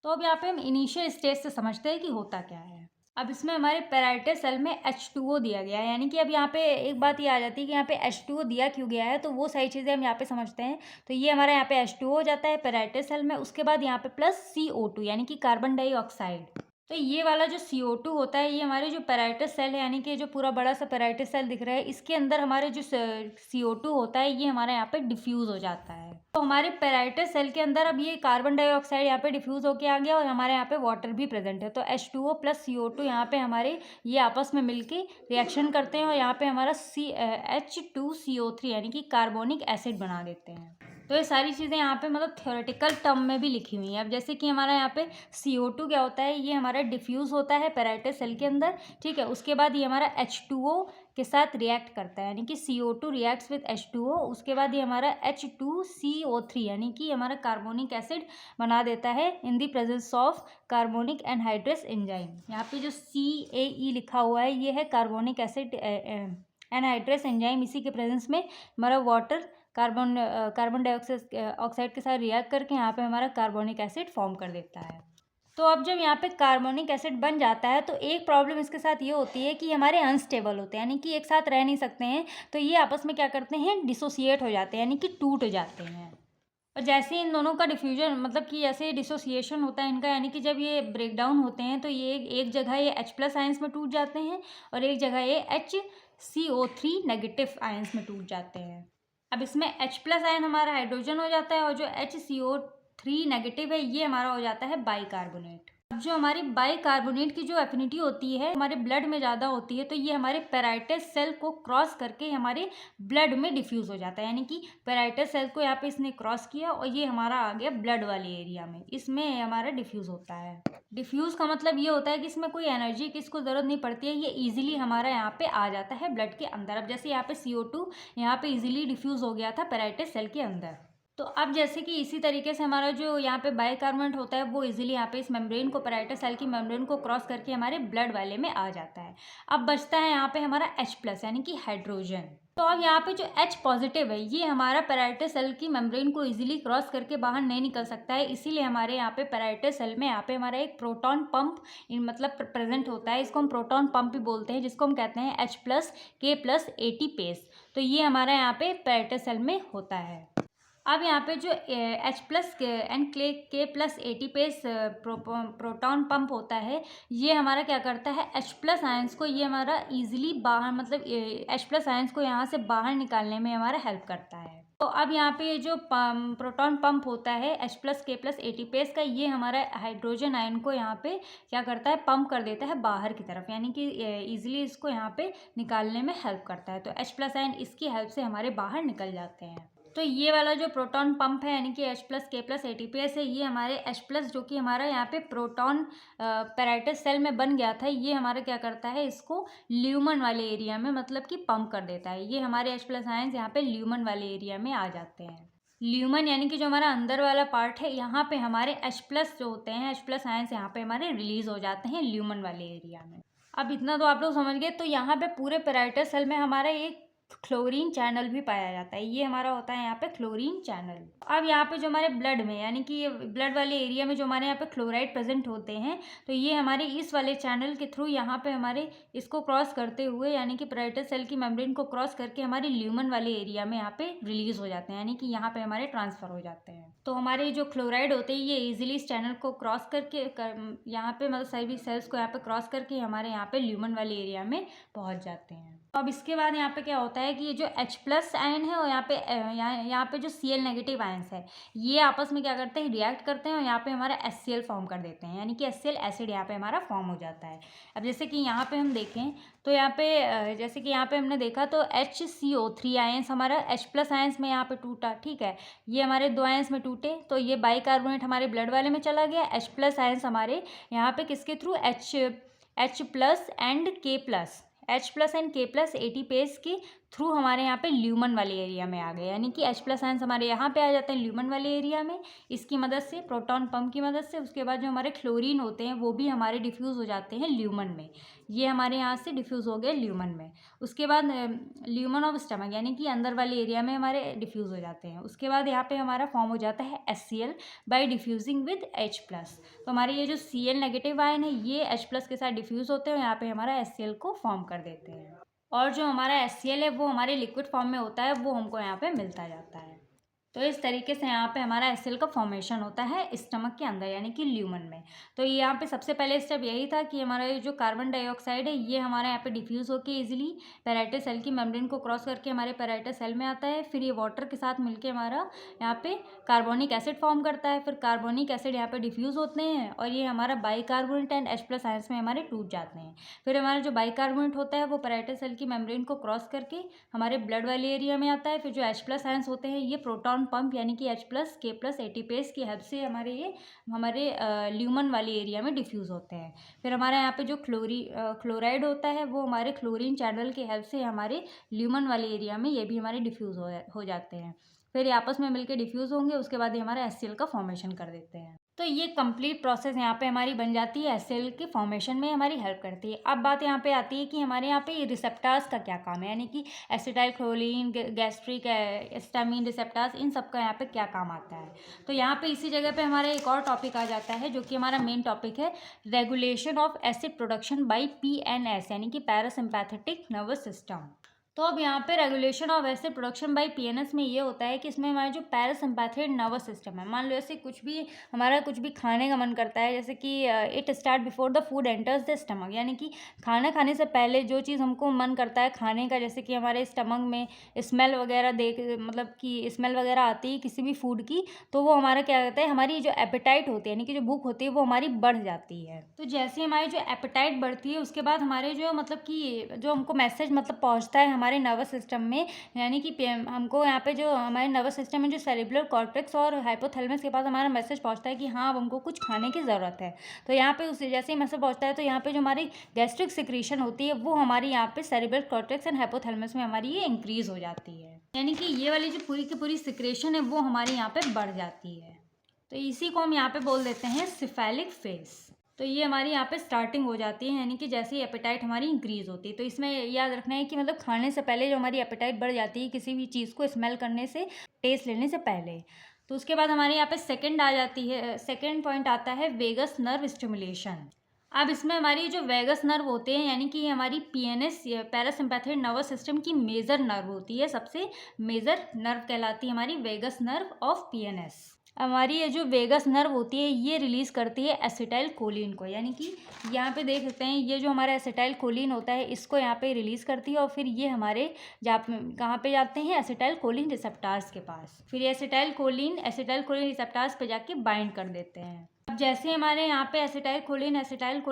तो अब यहाँ पे हम इनिशियल स्टेज से समझते हैं कि होता क्या है। अब इसमें हमारे पेराइटल सेल में H2O दिया गया है, यानी कि अब यहाँ पे एक बात ये आ जाती है कि यहाँ पे H2O दिया क्यों गया है, तो वो सारी चीज़ें हम यहाँ पे समझते हैं। तो ये हमारा यहाँ पे H2O हो जाता है पेराइटल सेल में, उसके बाद यहाँ पे प्लस CO2 यानी कि कार्बन डाइऑक्साइड। तो ये वाला जो CO2 होता है, ये हमारे जो पेराइटल सेल है, यानी कि जो पूरा बड़ा सा पेराइटल सेल दिख रहा है, इसके अंदर हमारे जो CO2 होता है, ये हमारे यहाँ पे डिफ्यूज़ हो जाता है। तो हमारे पेराइटल सेल के अंदर अब ये कार्बन डाइऑक्साइड यहाँ पे डिफ्यूज़ होके आ गया और हमारे यहाँ पे वाटर भी प्रेजेंट है। तो H2O प्लस CO2 यहाँ पे हमारे ये आपस में मिलके रिएक्शन करते हैं और यहाँ पे हमारा H2CO3 यानी कि कार्बोनिक एसिड बना देते हैं। तो ये सारी चीज़ें यहाँ पे मतलब थ्योरेटिकल टर्म में भी लिखी हुई हैं। अब जैसे कि हमारा यहाँ पे CO2 क्या होता है, ये हमारा डिफ्यूज़ होता है पेराइटल सेल के अंदर, ठीक है। उसके बाद ये हमारा H2O के साथ रिएक्ट करता है, यानी कि CO2 रिएक्ट्स विद H2O। उसके बाद ये हमारा H2CO3 यानी कि हमारा कार्बोनिक एसिड बना देता है in the presence of carbonic anhydrase enzyme. यहाँ पे जो CAE लिखा हुआ है, ये है कार्बोनिक एसिड एनहाइड्रेस एंजाइम। इसी के प्रेजेंस में हमारा वाटर कार्बन डाइऑक्साइड के साथ रिएक्ट करके यहाँ पे हमारा कार्बोनिक एसिड फॉर्म कर देता है। तो अब जब यहाँ पे कार्बोनिक एसिड बन जाता है, तो एक प्रॉब्लम इसके साथ ये होती है कि हमारे अनस्टेबल होते हैं, यानी कि एक साथ रह नहीं सकते हैं। तो ये आपस में क्या करते हैं, डिसोसिएट हो जाते हैं, यानी कि टूट जाते हैं। और जैसे इन दोनों का डिफ्यूजन मतलब कि जैसे डिसोसिएशन होता है इनका, यानी कि जब ये ब्रेक डाउन होते हैं तो ये एक जगह ये H+ आयंस में टूट जाते हैं और एक जगह ये HCO3 नेगेटिव आयंस में टूट जाते हैं। अब इसमें H+ आयन हमारा हाइड्रोजन हो जाता है और जो HCO3 नेगेटिव है, ये हमारा हो जाता है बाइकार्बोनेट। अब जो हमारी बाइकार्बोनेट की जो एफिनिटी होती है हमारे ब्लड में ज़्यादा होती है, तो ये हमारे पेराइटल सेल को क्रॉस करके हमारे ब्लड में डिफ्यूज़ हो जाता है, यानी कि पेराइटल सेल को यहाँ पे इसने क्रॉस किया और ये हमारा आ गया ब्लड वाले एरिया में, इसमें हमारा डिफ्यूज़ होता है। डिफ्यूज़ का मतलब ये होता है कि इसमें कोई एनर्जी की इसको ज़रूरत नहीं पड़ती है, ये ईजिली हमारा यहाँ पे आ जाता है ब्लड के अंदर। अब जैसे यहाँ पे CO2 यहाँ पे ईजिली डिफ्यूज़ हो गया था पेराइटल सेल के अंदर। तो अब जैसे कि इसी तरीके से हमारा जो यहाँ पे बाइकार्बोनेट होता है, वो इजीली यहाँ पे इस मेम्ब्रेन को, पेराइटल सेल की मेम्ब्रेन को क्रॉस करके हमारे ब्लड वाले में आ जाता है। अब बचता है यहाँ पे हमारा H+ यानी कि हाइड्रोजन। तो अब यहाँ पे जो H पॉजिटिव है, ये हमारा पेराइटल सेल की मेम्ब्रेन को इजीली क्रॉस करके बाहर नहीं निकल सकता है, इसीलिए हमारे यहाँ पे पेराइटल सेल में यहाँ पे हमारा एक प्रोटॉन पंप मतलब प्रेजेंट होता है। इसको हम प्रोटॉन पंप भी बोलते हैं, जिसको हम कहते हैं H+ K+ ATPase। तो ये हमारा यहाँ पे पेराइटल सेल में होता है। अब यहाँ पे जो H+ and K+ ATPase proton pump होता है, ये हमारा क्या करता है, H+ आयंस को ये हमारा इजीली बाहर मतलब H+ आयंस को यहाँ से बाहर निकालने में हमारा हेल्प करता है। तो अब यहाँ पे जो प्रोटॉन पंप होता है H+ K+ ATPase का, ये हमारा हाइड्रोजन आयन को यहाँ पे क्या करता है, पंप कर देता है बाहर की तरफ, यानी कि ईजिली इसको यहाँ पे निकालने में हेल्प करता है। तो H+ आयन इसकी हेल्प से हमारे बाहर निकल जाते हैं। तो ये वाला जो प्रोटॉन पंप है, यानी कि H+ K+ ATPase है, ये हमारे H+ जो कि हमारा यहाँ पे प्रोटॉन पेराइटल सेल में बन गया था, ये हमारा क्या करता है, इसको ल्यूमन वाले एरिया में मतलब कि पंप कर देता है। ये हमारे H+ आयंस यहाँ पे ल्यूमन वाले एरिया में आ जाते हैं। ल्यूमन यानी कि जो हमारा अंदर वाला पार्ट है, यहाँ पे हमारे H+ जो होते हैं, H+ आयंस यहाँ पे हमारे रिलीज हो जाते हैं ल्यूमन वाले एरिया में। अब इतना तो आप लोग समझ गए। तो यहाँ पे पूरे पेराइटल सेल में हमारा एक क्लोरीन चैनल भी पाया जाता है, ये हमारा होता है यहाँ पे क्लोरीन चैनल। अब यहाँ पे जो हमारे ब्लड में यानी कि ब्लड वाले एरिया में जो हमारे यहाँ पे क्लोराइड प्रेजेंट होते हैं, तो ये हमारे इस वाले चैनल के थ्रू यहाँ पे हमारे इसको क्रॉस करते हुए, यानी कि पेराइटल सेल की मेम्ब्रेन को क्रॉस करके हमारे ल्यूमन वाले एरिया में यहाँ पे रिलीज हो जाते हैं, यानी कि यहाँ पे हमारे ट्रांसफर हो जाते हैं। तो हमारे जो क्लोराइड होते हैं, ये इजीली इस चैनल को क्रॉस करके यहाँ पे मतलब सभी सेल्स को यहाँ पे क्रॉस करके हमारे यहाँ पे ल्यूमन वाले एरिया में पहुँच जाते हैं। अब इसके बाद यहाँ पे क्या होता है कि ये जो H+ आयन है और यहाँ पे जो Cl नेगेटिव आयंस है, ये आपस में क्या करते हैं, रिएक्ट करते हैं और यहाँ पे हमारा HCl फॉर्म कर देते हैं, यानी कि HCl एसिड यहाँ पे हमारा फॉर्म हो जाता है। अब जैसे कि यहाँ पे हम देखें तो यहाँ पे जैसे कि यहाँ पे हमने देखा तो HCO3 आयंस हमारा H+ आयंस में यहाँ पे टूटा, ठीक है। ये हमारे 2 आयंस में टूटे, तो ये बाइकार्बोनेट हमारे ब्लड वाले में चला गया। H+ आयंस हमारे यहाँ पे किसके through, H+ and K+, H+ and K+ ATPase के थ्रू हमारे यहाँ पे ल्यूमन वाले एरिया में आ गए, यानी कि H+ आयंस हमारे यहाँ पे आ जाते हैं ल्यूमन वाले एरिया में इसकी मदद से, प्रोटॉन पंप की मदद से। उसके बाद जो हमारे क्लोरीन होते हैं वो भी हमारे डिफ्यूज़ हो जाते हैं ल्यूमन में, ये हमारे यहाँ से डिफ्यूज़ हो गए ल्यूमन में। उसके बाद ल्यूमन ऑफ स्टमक यानी कि अंदर वाले एरिया में हमारे डिफ्यूज़ हो जाते हैं। उसके बाद यहाँ पे हमारा फॉर्म हो जाता है HCl by diffusing with H+। तो हमारे ये जो Cl नेगेटिव आयन है ये H+ के साथ डिफ्यूज़ होते हैं और यहाँ पे हमारा HCl को फॉर्म कर देते हैं, और जो हमारा HCl है वो हमारे लिक्विड फॉर्म में होता है, वो हमको यहाँ पे मिलता जाता है। तो इस तरीके से यहाँ पे हमारा HCl का फॉर्मेशन होता है स्टमक के अंदर यानी कि ल्यूमन में। तो यहाँ पे सबसे पहले स्टेप यही था कि हमारा ये जो कार्बन डाइऑक्साइड है ये हमारे यहाँ पे डिफ्यूज़ होकर इजीली पैराइटल सेल की मेम्ब्रेन को क्रॉस करके हमारे पैराइटल सेल में आता है। फिर ये वाटर के साथ मिलके हमारा यहाँ पे कार्बोनिक एसिड फॉर्म करता है। फिर कार्बोनिक एसिड यहाँ पे डिफ्यूज़ होते हैं और ये हमारा बाइकार्बोनेट एंड H+ आयंस में हमारे टूट जाते हैं। फिर हमारा जो बाइकार्बोनेट होता है वो पैराइटल सेल की मेम्ब्रेन को क्रॉस करके हमारे ब्लड वाले एरिया में आता है। फिर जो H+ आयंस होते हैं ये प्रोटॉन पंप यानी कि H+, K+ एटीपेस की हेल्प से हमारे ल्यूमन वाले एरिया में डिफ्यूज़ होते हैं। फिर हमारे यहाँ पे जो क्लोराइड होता है वो हमारे क्लोरीन चैनल की हेल्प से हमारे ल्यूमन वाले एरिया में ये भी हमारे डिफ्यूज़ हो जाते हैं। फिर ये आपस में मिलकर डिफ्यूज़ होंगे, उसके बाद ये हमारा HCl का फॉर्मेशन कर देते हैं। तो ये कंप्लीट प्रोसेस यहाँ पे हमारी बन जाती है, HCl के फॉर्मेशन में हमारी हेल्प करती है। अब बात यहाँ पे आती है कि हमारे यहाँ पे ये रिसेप्टर्स का क्या काम है, यानी कि acetylcholine, gastric histamine receptors, इन सब का यहाँ पे क्या काम आता है। तो यहाँ पे इसी जगह पे हमारा एक और टॉपिक आ जाता है जो कि हमारा मेन टॉपिक है, regulation of acid production by PNS यानी कि पैरासिम्पैथेटिक नर्वस सिस्टम। तो अब यहाँ पे regulation of acid production by PNS में ये होता है कि इसमें हमारा जो पैरासिम्पैथेटिक नर्वस सिस्टम है, मान लो ऐसे कुछ भी खाने का मन करता है, जैसे कि it start before the food enters the stomach, यानी कि खाना खाने से पहले जो चीज़ हमको मन करता है खाने का, जैसे कि हमारे स्टमक में स्मेल वगैरह मतलब कि स्मेल वगैरह आती है किसी भी फूड की, तो वो हमारा क्या कहता है, हमारी जो एपेटाइट होती है यानी कि जो भूख होती है वो हमारी बढ़ जाती है। तो जैसे हमारी जो एपेटाइट बढ़ती है उसके बाद हमारे जो मतलब कि जो हमको मैसेज मतलब पहुँचता है हमारे नर्वस सिस्टम में, यानी कि हमको यहाँ पे जो हमारे नर्वस सिस्टम में जो सेरिब्रल कॉर्टेक्स और हाइपोथैलेमस के पास हमारा मैसेज पहुँचता है कि हाँ अब हमको कुछ खाने की ज़रूरत है। तो यहाँ पे उसे जैसे ही मैसेज पहुँचता है तो यहाँ पे जो हमारी गैस्ट्रिक सिक्रीशन होती है वो हमारी यहाँ पे सेरिब्रल कॉर्टेक्स एंड हाइपोथैलेमस में हमारी ये इंक्रीज हो जाती है, यानी कि ये वाली जो पूरी की पूरी सिक्रेशन है वो हमारे यहाँ पे बढ़ जाती है। तो इसी को हम यहाँ पे बोल देते हैं सिफेलिक फेज। तो ये हमारी यहाँ पे स्टार्टिंग हो जाती है, यानी कि जैसे ही एपेटाइट हमारी इंक्रीज़ होती है। तो इसमें याद रखना है कि मतलब खाने से पहले जो हमारी एपेटाइट बढ़ जाती है किसी भी चीज़ को स्मेल करने से, टेस्ट लेने से पहले। तो उसके बाद हमारे यहाँ पे सेकेंड पॉइंट आता है वेगस नर्व स्टिमुलेशन। अब इसमें हमारी जो वेगस नर्व होते हैं यानी कि हमारी PNS पैरासिम्पैथेटिक नर्वस सिस्टम की मेजर नर्व होती है, सबसे मेजर नर्व कहलाती है हमारी वेगस नर्व ऑफ PNS। हमारी ये जो वेगस नर्व होती है ये रिलीज़ करती है एसिटाइल कोलिन को, यानी कि यहाँ पे देख सकते हैं ये जो हमारा एसिटाइल कोलिन होता है इसको यहाँ पे रिलीज़ करती है और फिर ये हमारे कहाँ पे जाते हैं, एसिटाइल कोलिन रिसेप्टार्स के पास। फिर ये एसिटाइल कोलिन रिसेप्टार्स पे जाके बाइंड कर देते हैं। अब जैसे हमारे यहाँ पे एसिटाइल कोलिन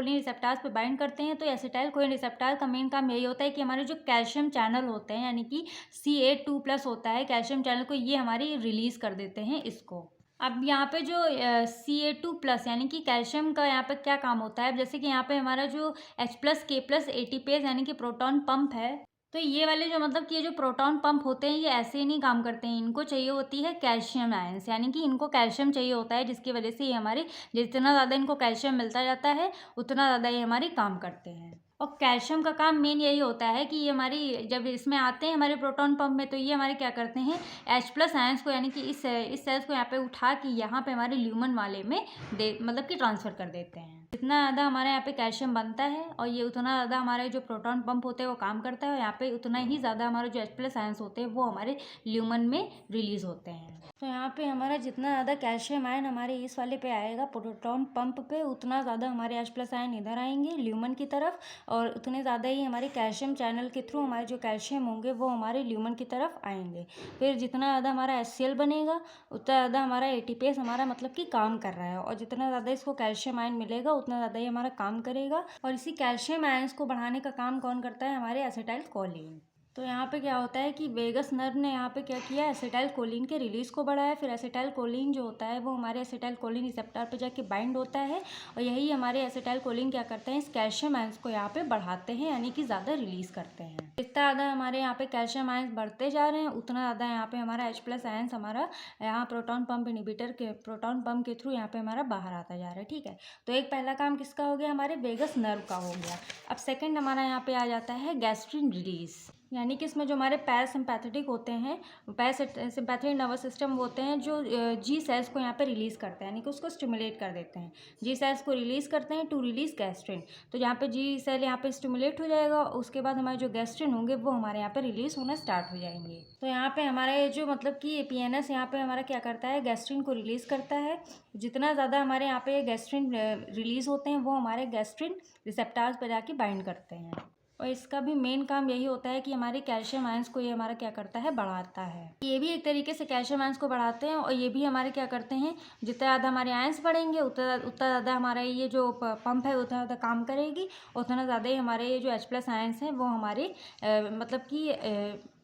रिसेप्टार्स पे बाइंड करते हैं तो एसिटाइल कोलिन रिसेप्टार का मेन काम यही होता है कि हमारे जो कैल्शियम चैनल होते हैं यानी कि Ca2+ होता है कैल्शियम चैनल को, ये हमारी रिलीज़ कर देते हैं इसको। अब यहाँ पे जो Ca2+ यानी कि कैल्शियम का यहाँ पे क्या काम होता है, जैसे कि यहाँ पे हमारा जो H+ K+ एटीपेज यानी कि प्रोटॉन पंप है, तो ये वाले जो मतलब कि ये जो प्रोटॉन पंप होते हैं ये ऐसे ही नहीं काम करते हैं, इनको चाहिए होती है कैल्शियम आयंस, यानी कि इनको कैल्शियम चाहिए होता है, जिसकी वजह से ये हमारे जितना ज़्यादा इनको कैल्शियम मिलता जाता है उतना ज़्यादा ये हमारी काम करते हैं। और कैल्शियम का काम मेन यही होता है कि ये हमारी जब इसमें आते हैं हमारे प्रोटॉन पंप में तो ये हमारे क्या करते हैं, H+ आयंस को यानी कि इस सेल्स को यहाँ पे उठा के यहाँ पे हमारे ल्यूमन वाले में मतलब कि ट्रांसफ़र कर देते हैं। जितना ज़्यादा हमारे यहाँ पे कैल्शियम बनता है और ये उतना ज़्यादा हमारे जो प्रोटॉन पंप होते हैं वो काम करता है और यहाँ पे उतना ही ज़्यादा हमारे जो H+ आयंस होते हैं वो हमारे ल्यूमन में रिलीज़ होते हैं। तो यहाँ पे हमारा जितना ज़्यादा कैल्शियम आयन हमारे इस वाले पे आएगा प्रोटॉन पंप पे, उतना ज़्यादा हमारे H+ आयन इधर आएंगे ल्यूमन की तरफ और उतने ज़्यादा ही हमारे कैल्शियम चैनल के थ्रू हमारे जो कैल्शियम होंगे वो हमारे ल्यूमन की तरफ आएंगे। फिर जितना ज़्यादा हमारा HCl बनेगा उतना ज़्यादा हमारा एटीपेस हमारा मतलब कि काम कर रहा है और जितना ज़्यादा इसको कैल्शियम आयन मिलेगा उतना ज़्यादा ही हमारा काम करेगा। और इसी कैल्शियम आयंस को बढ़ाने का काम कौन करता है, हमारे एसिटाइल कोलिन। तो यहाँ पे क्या होता है कि वेगस नर्व ने यहाँ पे क्या किया, एसिटाइल कोलिन के रिलीज़ को बढ़ाया। फिर एसिटाइल कोलिन जो होता है वो हमारे एसिटाइल कोलिन रिसेप्टर पे जाके बाइंड होता है और यही हमारे एसिटाइल कोलिन क्या करते हैं, इस कैल्शियम आयंस को यहाँ पे बढ़ाते हैं, यानी कि ज़्यादा रिलीज़ करते हैं। जितना ज़्यादा हमारे यहाँ पे कैल्शियम आयंस बढ़ते जा रहे हैं उतना ज़्यादा यहाँ पे हमारा H+ आयंस हमारा यहाँ प्रोटॉन पंप इनहिबिटर के प्रोटॉन पंप के थ्रू यहाँ पे हमारा बाहर आता जा रहा है। ठीक है, तो एक पहला काम किसका हो गया, हमारे वेगस नर्व का हो गया। अब सेकेंड हमारा यहाँ पे आ जाता है गैस्ट्रिन रिलीज़, यानी कि इसमें जो हमारे पैरासिम्पैथेटिक होते हैं, पैरासिम्पैथेटिक नर्वस सिस्टम होते हैं जो जी सेल्स को यहाँ पे रिलीज़ करते हैं, यानी कि उसको स्टिमुलेट कर देते हैं। जी सेल्स को रिलीज़ करते हैं टू रिलीज़ गैस्ट्रिन। तो यहाँ पे जी सेल यहाँ पे स्टिमुलेट हो जाएगा, उसके बाद हमारे जो गैस्ट्रिन होंगे वो हमारे यहाँ पे रिलीज़ होना स्टार्ट हो जाएंगे। तो यहाँ पे हमारा ये जो मतलब कि PNS यहाँ पे हमारा क्या करता है, गैस्ट्रिन को रिलीज़ करता है। जितना ज़्यादा हमारे यहाँ पे गैस्ट्रिन रिलीज़ होते हैं वो हमारे गैस्ट्रिन रिसेप्टर्स पर जाके बाइंड करते हैं और इसका भी मेन काम यही होता है कि हमारे कैल्शियम आयंस को ये हमारा क्या करता है, बढ़ाता है। ये भी एक तरीके से कैल्शियम आयंस को बढ़ाते हैं और ये भी हमारे क्या करते हैं, जितना ज़्यादा हमारे आयंस बढ़ेंगे उतना ज़्यादा हमारा ये जो पंप है उतना ज़्यादा काम करेगी, उतना ज़्यादा ही हमारे ये जो H+ आयंस हैं वो हमारे मतलब कि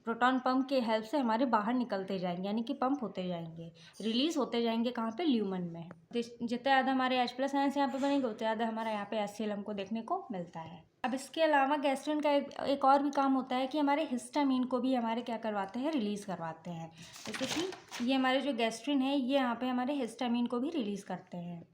प्रोटॉन पंप के हेल्प से हमारे बाहर निकलते जाएंगे, यानी कि पंप होते जाएंगे, रिलीज़ होते जाएंगे। कहाँ पे, ल्यूमन में। जितना ज़्यादा हमारे H+ आयंस यहाँ पे बनेंगे उतना ज़्यादा हमारा यहाँ पे HCl हमको देखने को मिलता है। अब इसके अलावा गैस्ट्रिन का एक और भी काम होता है कि हमारे हिस्टामिन को भी हमारे क्या करवाते हैं, रिलीज़ करवाते हैं। जैसे कि ये हमारे जो गैस्ट्रिन है ये यहाँ पे हमारे हिस्टामिन को भी रिलीज़ करते हैं।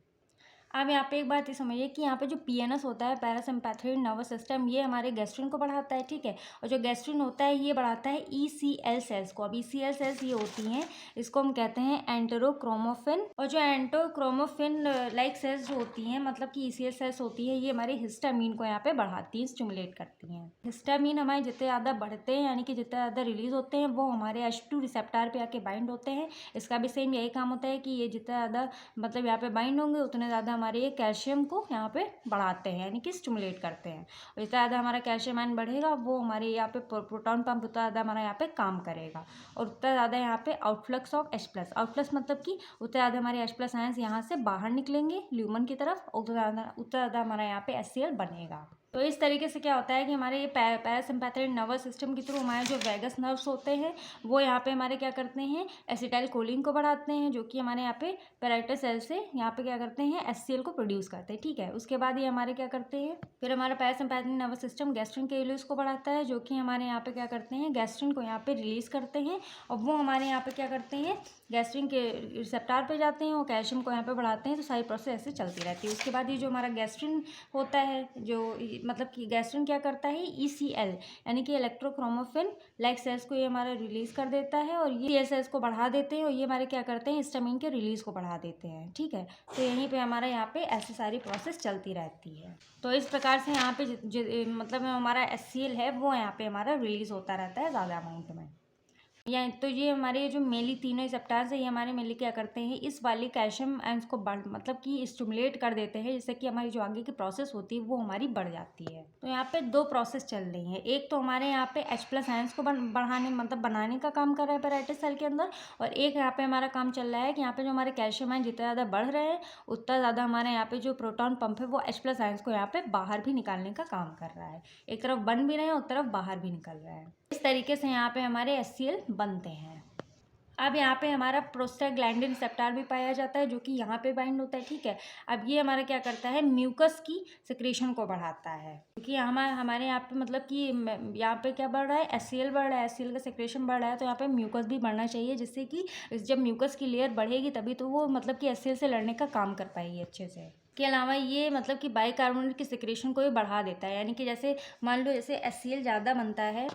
अब यहाँ पे एक बात ये समझिए कि यहाँ पे जो PNS होता है, पैरासिम्पैथेटिक नर्वस सिस्टम, ये हमारे गैस्ट्रिन को बढ़ाता है। ठीक है, और जो गैस्ट्रिन होता है ये बढ़ाता है ECL सेल्स को। अब ECL सेल्स ये होती हैं, इसको हम कहते हैं एंटेरोक्रोमोफिन। और जो एंटेरोक्रोमोफिन लाइक सेल्स जो होती हैं, मतलब कि ECL सेल्स होती है, ये हमारे हिस्टामिन को यहाँ पे बढ़ाती हैं, स्टिमुलेट करती हैं। हिस्टामिन हमारे जितने ज़्यादा बढ़ते हैं, यानी कि जितना ज़्यादा रिलीज़ होते हैं, वो हमारे H2 रिसेप्टर पे आके बाइंड होते हैं। इसका भी सेम यही काम होता है कि ये जितना ज़्यादा मतलब यहाँ पे बाइंड होंगे उतने ज़्यादा हमारे ये कैल्शियम को यहाँ पे बढ़ाते हैं, यानी कि स्टिमुलेट करते हैं। और जितना ज़्यादा हमारा कैल्शियम आयन बढ़ेगा वो हमारे यहाँ पे प्रोटॉन पंप उतना ज़्यादा हमारा यहाँ पे काम करेगा और उतना ज़्यादा यहाँ पे आउटफ्लक्स ऑफ H+। आउटफ्लक्स मतलब कि उतना ज़्यादा हमारे H+ आयंस यहाँ से बाहर निकलेंगे ल्यूमन की तरफ, उतना ज़्यादा हमारा यहाँ पे HCl बनेगा। तो इस तरीके से क्या होता है कि हमारे ये पैरासिम्पैथेटिक नर्वस सिस्टम के थ्रू हमारे जो वेगस नर्व्स होते हैं वो यहाँ पे हमारे क्या करते हैं, एसिटाइल कोलिन को बढ़ाते हैं, जो कि हमारे यहाँ पे पैराइटस सेल से यहाँ पे क्या करते हैं, HCl को प्रोड्यूस करते हैं। ठीक है, उसके बाद ये हमारे क्या करते हैं, फिर हमारा पैरासिम्पैथेटिक नर्वस सिस्टम गैस्ट्रिन के रिलीज को बढ़ाता है, जो कि हमारे यहाँ पे क्या करते हैं, गैस्ट्रिन को यहाँ पे रिलीज करते हैं और वो हमारे यहाँ पे क्या करते हैं, गैस्ट्रिन के रिसेप्टर पे जाते हैं और कैल्शियम को यहाँ पे बढ़ाते हैं। तो सारी प्रोसेस ऐसे चलती रहती है। उसके बाद ये जो हमारा गैस्ट्रिन होता है, जो मतलब कि गैस्ट्रिन क्या करता है, ECL यानी कि इलेक्ट्रोक्रोमोफिन लाइक सेल्स को ये हमारा रिलीज कर देता है और ये सेल्स को बढ़ा देते हैं और ये हमारे क्या करते हैं, हिस्टामिन के रिलीज को बढ़ा देते हैं। ठीक है, तो यहीं पे हमारा यहाँ पे ऐसी सारी प्रोसेस चलती रहती है। तो इस प्रकार से यहाँ पे मतलब हमारा HCl है वो यहाँ पे हमारा रिलीज होता रहता है ज़्यादा अमाउंट में। या तो ये हमारे जो मेनली तीनों रिसेप्टर्स है ये हमारे मेनली क्या करते हैं, इस वाली कैल्शियम आयंस को मतलब कि स्टिमुलेट कर देते हैं, जिससे कि हमारी जो आगे की प्रोसेस होती है वो हमारी बढ़ जाती है। तो यहाँ पे दो प्रोसेस चल रही हैं, एक तो हमारे यहाँ पे H+ आयंस को बढ़ाने मतलब बनाने का काम कर रहा है पैराइटस सेल के अंदर, और एक यहाँ पे हमारा काम चल रहा है कि यहाँ पे जो हमारे कैल्शियम आयन जितना ज़्यादा बढ़ रहे हैं उतना ज़्यादा हमारे यहाँ पे जो प्रोटॉन पंप है वो H+ आयंस को यहाँ पे बाहर भी निकालने का काम कर रहा है। एक तरफ बन भी रहे हैं, उस तरफ बाहर भी निकल रहा है। इस तरीके से यहाँ पे हमारे HCl बनते हैं। अब यहाँ पे हमारा प्रोस्टाग्लैंडिन रिसेप्टर भी पाया जाता है, जो कि यहाँ पे बाइंड होता है। ठीक है, अब ये हमारा क्या करता है, म्यूकस की सिक्रेशन को बढ़ाता है, क्योंकि हमारे यहाँ पे मतलब कि यहाँ पे क्या बढ़ रहा है, HCl बढ़ रहा है, HCl का सिक्रेशन बढ़ रहा है, तो यहाँ पे म्यूकस भी बढ़ना चाहिए, जिससे कि जब म्यूकस की लेयर बढ़ेगी तभी तो वो मतलब कि HCl से लड़ने का काम कर पाएगी अच्छे से। के अलावा ये मतलब कि बाइकार्बोनेट की सिक्रेशन को भी बढ़ा देता है, यानी कि जैसे मान लो जैसे HCl ज़्यादा बनता है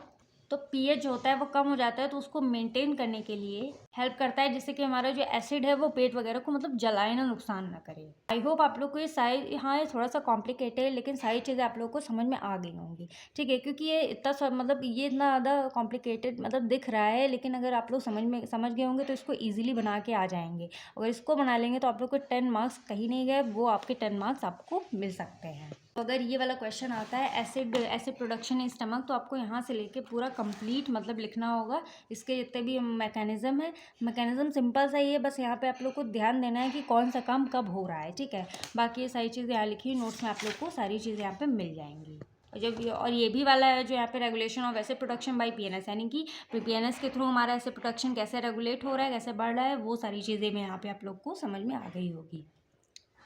तो pH जो होता है वो कम हो जाता है, तो उसको मेंटेन करने के लिए हेल्प करता है, जिससे कि हमारा जो एसिड है वो पेट वगैरह को मतलब जलाए ना, नुकसान ना करे। आई होप आप लोग को ये सारी, हाँ ये थोड़ा सा कॉम्प्लिकेटेड है लेकिन सारी चीज़ें आप लोग को समझ में आ गई होंगी। ठीक है, क्योंकि ये इतना मतलब ये इतना ज़्यादा कॉम्प्लिकेटेड मतलब दिख रहा है, लेकिन अगर आप लोग समझ गए होंगे तो इसको ईजिली बना के आ जाएंगे। अगर इसको बना लेंगे तो आप लोग को 10 मार्क्स कहीं नहीं गए, वो आपके 10 मार्क्स आपको मिल सकते हैं। तो अगर ये वाला क्वेश्चन आता है एसिड प्रोडक्शन इन स्टमक, तो आपको यहाँ से लेके पूरा कंप्लीट मतलब लिखना होगा। इसके जितने भी मैकेनिज्म है, मैकेनिज्म सिंपल सा ही है, बस यहाँ पे आप लोग को ध्यान देना है कि कौन सा काम कब हो रहा है। ठीक है, बाकी ये सारी चीज़ें यहाँ लिखी नोट्स में आप लोग को सारी चीज़ें यहाँ पे मिल जाएंगी। और ये भी वाला है जो यहाँ पे regulation of acid production by PNS, यानी कि पीएनएस के थ्रू हमारा एसिड प्रोडक्शन कैसे रेगुलेट हो रहा है, कैसे बढ़ रहा है, वो सारी चीज़ें भी यहाँ पे आप लोग को समझ में आ गई होगी।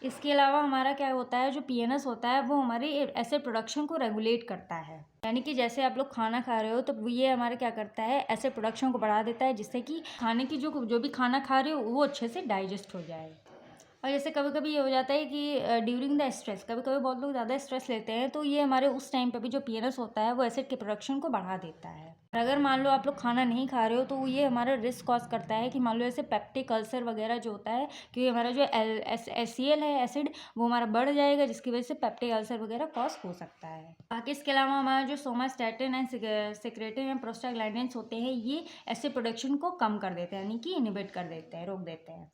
इसके अलावा हमारा क्या होता है, जो पीएनएस होता है वो हमारे एसिड प्रोडक्शन को रेगुलेट करता है, यानी कि जैसे आप लोग खाना खा रहे हो तो ये हमारे क्या करता है, एसिड प्रोडक्शन को बढ़ा देता है, जिससे कि खाने की जो भी खाना खा रहे हो वो अच्छे से डाइजेस्ट हो जाए। और जैसे कभी कभी ये हो जाता है कि ड्यूरिंग द स्ट्रेस, कभी कभी बहुत लोग ज़्यादा स्ट्रेस लेते हैं, तो ये हमारे उस टाइम पे भी जो पीएनएस होता है वो एसिड के प्रोडक्शन को बढ़ा देता है। और अगर मान लो आप लोग खाना नहीं खा रहे हो तो ये हमारा रिस्क कॉज करता है कि मान लो ऐसे पेप्टिक अल्सर वगैरह जो होता है, क्योंकि हमारा जो HCl है एसिड, वो हमारा बढ़ जाएगा, जिसकी वजह से पेप्टिक अल्सर वगैरह कॉज हो सकता है। बाकी इसके अलावा हमारा जो सोमास्टैटिन एंड सेक्रेटिन एंड प्रोस्टाग्लैंडिन्स होते हैं, ये एसिड प्रोडक्शन को कम कर देते हैं, यानी कि इनहिबिट कर देते हैं, रोक देते हैं।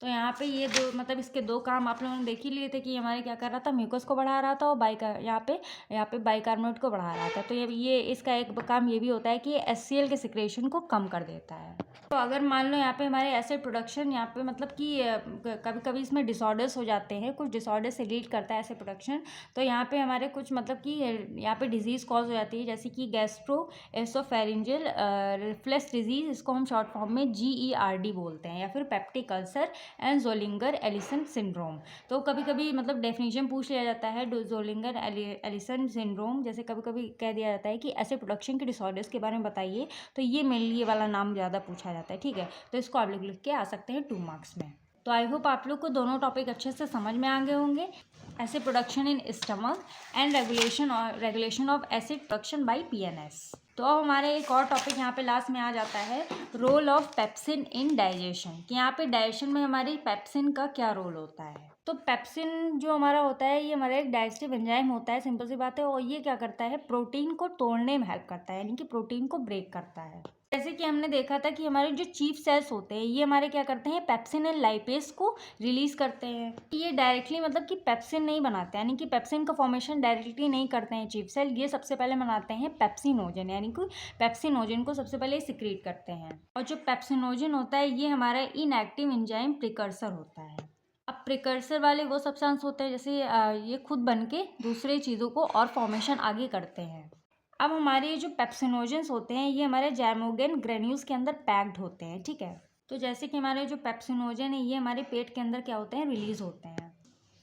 तो यहाँ पे ये दो, मतलब इसके दो काम आप लोगों ने देख ही लिए थे कि हमारे क्या कर रहा था, म्यूकस को बढ़ा रहा था, और यहाँ पे बाइकार्बोनेट को बढ़ा रहा था। तो ये इसका एक काम ये भी होता है कि ये HCl के सिक्रेशन को कम कर देता है। तो अगर मान लो यहाँ पे हमारे एसिड प्रोडक्शन यहाँ पे मतलब कि कभी कभी इसमें डिसऑर्डर्स हो जाते हैं, कुछ डिसऑर्डर से लीड करता है एसिड प्रोडक्शन, तो यहाँ पे हमारे कुछ मतलब कि यहाँ पे डिजीज़ कॉज हो जाती है, जैसे कि गैस्ट्रो एसोफेरिंजियल रिफ्लक्स डिजीज़, इसको हम शॉर्ट फॉर्म में GERD बोलते हैं, या फिर peptic ulcer and Zollinger Allison syndrome. तो कभी कभी मतलब डेफिनेशन पूछ लिया जाता है ज़ोलिंगर एलिसन सिंड्रोम, जैसे कभी कभी कह दिया जाता है कि एसिड प्रोडक्शन के डिसऑर्डर्स के बारे में बताइए, तो ये मेनली ये वाला नाम ज़्यादा पूछा जाता है, ठीक है। तो इसको आप लोग लिख के आ सकते हैं 2 मार्क्स में। तो आई होप आप लोग को दोनों टॉपिक अच्छे से समझ में आ गए होंगे, acid production in stomach and regulation of acid production by PNS. तो अब हमारे एक और टॉपिक यहाँ पे लास्ट में आ जाता है, role of pepsin in digestion, कि यहाँ पे डाइजेशन में हमारी पेप्सिन का क्या रोल होता है। तो पेप्सिन जो हमारा होता है, ये हमारा एक डाइजेस्टिव एंजाइम होता है, सिंपल सी बात है, और ये क्या करता है, प्रोटीन को तोड़ने में हेल्प करता है, यानी कि प्रोटीन को ब्रेक करता है। जैसे कि हमने देखा था कि हमारे जो चीफ सेल्स होते हैं, ये हमारे क्या करते हैं, पेप्सिन एंड लाइपेज को रिलीज करते हैं। ये डायरेक्टली मतलब कि पेप्सिन नहीं बनाते, यानी कि पेप्सिन का फॉर्मेशन डायरेक्टली नहीं करते हैं चीफ सेल, ये सबसे पहले बनाते हैं पेप्सिनोजन, यानी कि पेप्सिनोजन को सबसे पहले सिक्रीट करते हैं। और जो पेप्सिनोजन होता है, ये हमारा इनएक्टिव एंजाइम प्रिकर्सर होता है। अब प्रिकर्सर वाले वो सब्सटेंस होते हैं जैसे ये खुद बन के दूसरे चीज़ों को और फॉर्मेशन आगे करते हैं। अब हमारे जो पेप्सिनोजेंस होते हैं, ये हमारे जाइमोगेन ग्रेन्यूल्स के अंदर पैक्ड होते हैं, ठीक है। तो जैसे कि हमारे जो पेप्सिनोजन है, ये हमारे पेट के अंदर क्या होते हैं, रिलीज होते हैं।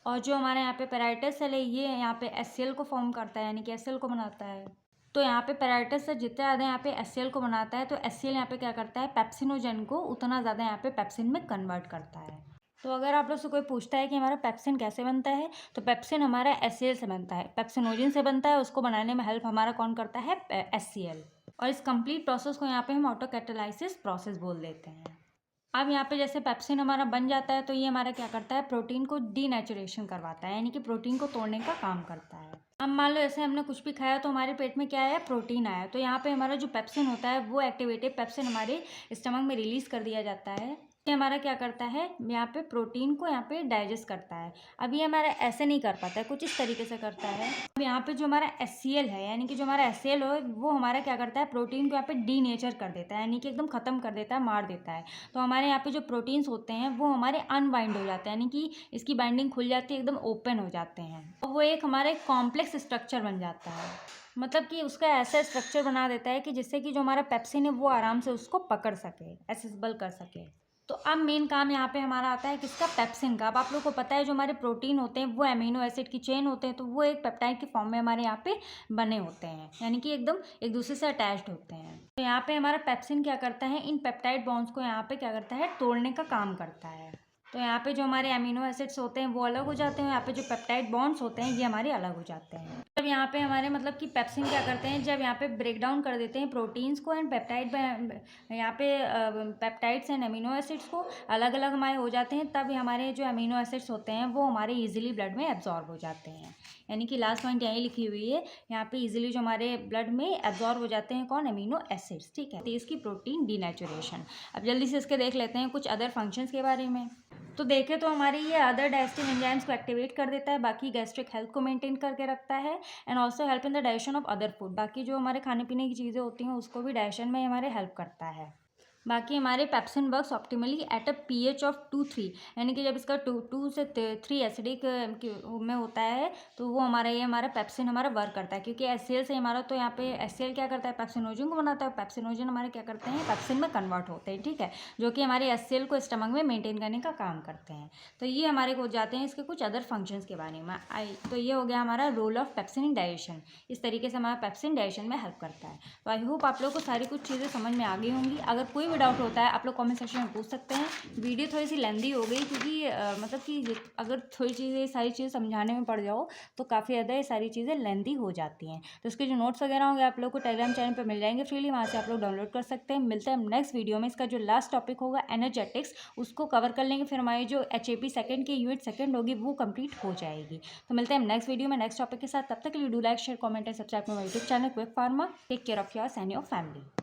और जो हमारे यहाँ पे पैराइटस सेल है, ये यहाँ पे HCl को फॉर्म करता है, यानी कि HCl को बनाता है। तो यहाँ पे पैराइटस सेल जितना ज़्यादा यहाँ पे HCl को बनाता है, तो HCl यहाँ पे क्या करता है, पेप्सिनोजन को उतना ज़्यादा यहाँ पे पेप्सिन में कन्वर्ट करता है। तो अगर आप लोग से कोई पूछता है कि हमारा पेप्सिन कैसे बनता है, तो पेप्सिन हमारा HCl से बनता है, पेप्सिनोजन से बनता है, उसको बनाने में हेल्प हमारा कौन करता है, HCl। और इस कंप्लीट प्रोसेस को यहाँ पे हम ऑटोकैटालाइसिस प्रोसेस बोल देते हैं। अब यहाँ पे जैसे पेप्सिन हमारा बन जाता है, तो ये हमारा क्या करता है, प्रोटीन को डीनेचुरेशन करवाता है, यानी कि प्रोटीन को तोड़ने का काम करता है। अब मान लो ऐसे हमने कुछ भी खाया तो हमारे पेट में क्या आया, प्रोटीन आया, तो यहाँ पे हमारा जो पेप्सिन होता है, वो एक्टिवेटेड पेप्सिन हमारे स्टमक में रिलीज कर दिया जाता है। ये हमारा क्या करता है, यहाँ पे प्रोटीन को यहाँ पे डाइजेस्ट करता है। अब ये हमारा ऐसे नहीं कर पाता है, कुछ इस तरीके से करता है। अब यहाँ पे जो हमारा HCl है, यानी कि जो हमारा HCl है, वो हमारा क्या करता है, प्रोटीन को यहाँ पे डीनेचर कर देता है, यानी कि एकदम ख़त्म कर देता है, मार देता है। तो हमारे यहाँ पे जो प्रोटीन्स होते हैं, वो हमारे अनबाइंड हो जाते हैं, यानी कि इसकी बाइंडिंग खुल जाती है, एकदम ओपन हो जाते हैं, और वो एक हमारा एक कॉम्प्लेक्स स्ट्रक्चर बन जाता है। मतलब कि उसका ऐसा स्ट्रक्चर बना देता है कि जिससे कि जो हमारा पेप्सिन है, वो आराम से उसको पकड़ सके, एक्सेसिबल कर सके। तो अब मेन काम यहाँ पे हमारा आता है किसका, पेप्सिन का। अब आप लोग को पता है जो हमारे प्रोटीन होते हैं, वो अमीनो एसिड की चेन होते हैं, तो वो एक पेप्टाइड के फॉर्म में हमारे यहाँ पे बने होते हैं, यानी कि एकदम एक दूसरे से अटैच्ड होते हैं। तो यहाँ पे हमारा पेप्सिन क्या करता है, इन पेप्टाइड बॉन्ड्स को यहाँ पे क्या करता है, तोड़ने का काम करता है। तो यहाँ पे जो हमारे अमीनो एसिड्स होते हैं वो अलग हो जाते हैं, यहाँ पे जो पेप्टाइड बॉन्ड्स होते हैं ये हमारे अलग हो जाते हैं। जब यहाँ पे हमारे मतलब कि पेप्सिन क्या करते हैं, जब यहाँ पे ब्रेक डाउन कर देते हैं प्रोटीन्स को एंड पेप्टाइड, यहाँ पे पेप्टाइड्स एंड अमीनो एसिड्स को अलग अलग हमारे हो जाते हैं, तब हमारे जो अमीनो एसिड्स होते हैं वो हमारे ईजिली ब्लड में एब्जॉर्ब हो जाते हैं। यानी कि लास्ट पॉइंट यही लिखी हुई है, यहाँ पे इजीली जो हमारे ब्लड में एब्जॉर्ब हो जाते हैं कौन, अमीनो एसिड्स, ठीक है। तो इसकी प्रोटीन डीनेचुरेशन। अब जल्दी से इसके देख लेते हैं कुछ अदर फंक्शंस के बारे में। तो देखें तो हमारी ये अदर डाइजेस्टिव एंजाइम्स को एक्टिवेट कर देता है, बाकी गैस्ट्रिक हेल्थ को मेंटेन करके रखता है, and also help in the digestion of other food, बाकी जो हमारे खाने पीने की चीज़ें होती हैं उसको भी डाइजेशन में हमारे हेल्प करता है। बाकी हमारे pepsin works optimally at a pH of 2-3, यानी कि जब इसका 2 से 3 एसिडिक में होता है तो वो हमारा पेप्सिन हमारा वर्क करता है, क्योंकि HCl से हमारा, तो यहाँ पे HCl क्या करता है, पेप्सिनोजन को बनाता है। पेप्सिनोजन हमारे क्या करते हैं, पेप्सिन में कन्वर्ट होते हैं, ठीक है, जो कि हमारे HCl को स्टमक में मेंटेन करने का काम करते हैं। तो ये हमारे हो जाते हैं इसके कुछ अदर फंक्शंस के बारे में। तो ये हो गया हमारा role of pepsin in digestion. इस तरीके से हमारा पेप्सिन डाइजेशन में हेल्प करता है। तो आई होप आप लोग को सारी कुछ चीज़ें समझ में आ गई होंगी। अगर कोई भी डाउट होता है आप लोग कमेंट सेक्शन में पूछ सकते हैं। वीडियो थोड़ी सी लेंदी हो गई, क्योंकि मतलब कि अगर थोड़ी चीज़ें सारी चीज़ें समझाने में पड़ जाओ तो काफ़ी ज़्यादा ये सारी चीज़ें लेंदी हो जाती हैं। तो इसके जो नोट्स वगैरह होंगे आप लोग को टेलीग्राम चैनल पर मिल जाएंगे फ्रीली, वहाँ से आप लोग डाउनलोड कर सकते हैं। मिलते हैं नेक्स्ट वीडियो में। इसका जो लास्ट टॉपिक होगा एनर्जेटिक्स, उसको कवर कर लेंगे, फिर हमारी जो HAP सेकंड की यूनिट सेकंड होगी वो कंप्लीट हो जाएगी। तो मिलते हैं नेक्स्ट वीडियो में नेक्स्ट टॉपिक के साथ। तब तक के लिए do like, share, comment and subscribe my YouTube channel quick Pharma. Take care of yours and your family.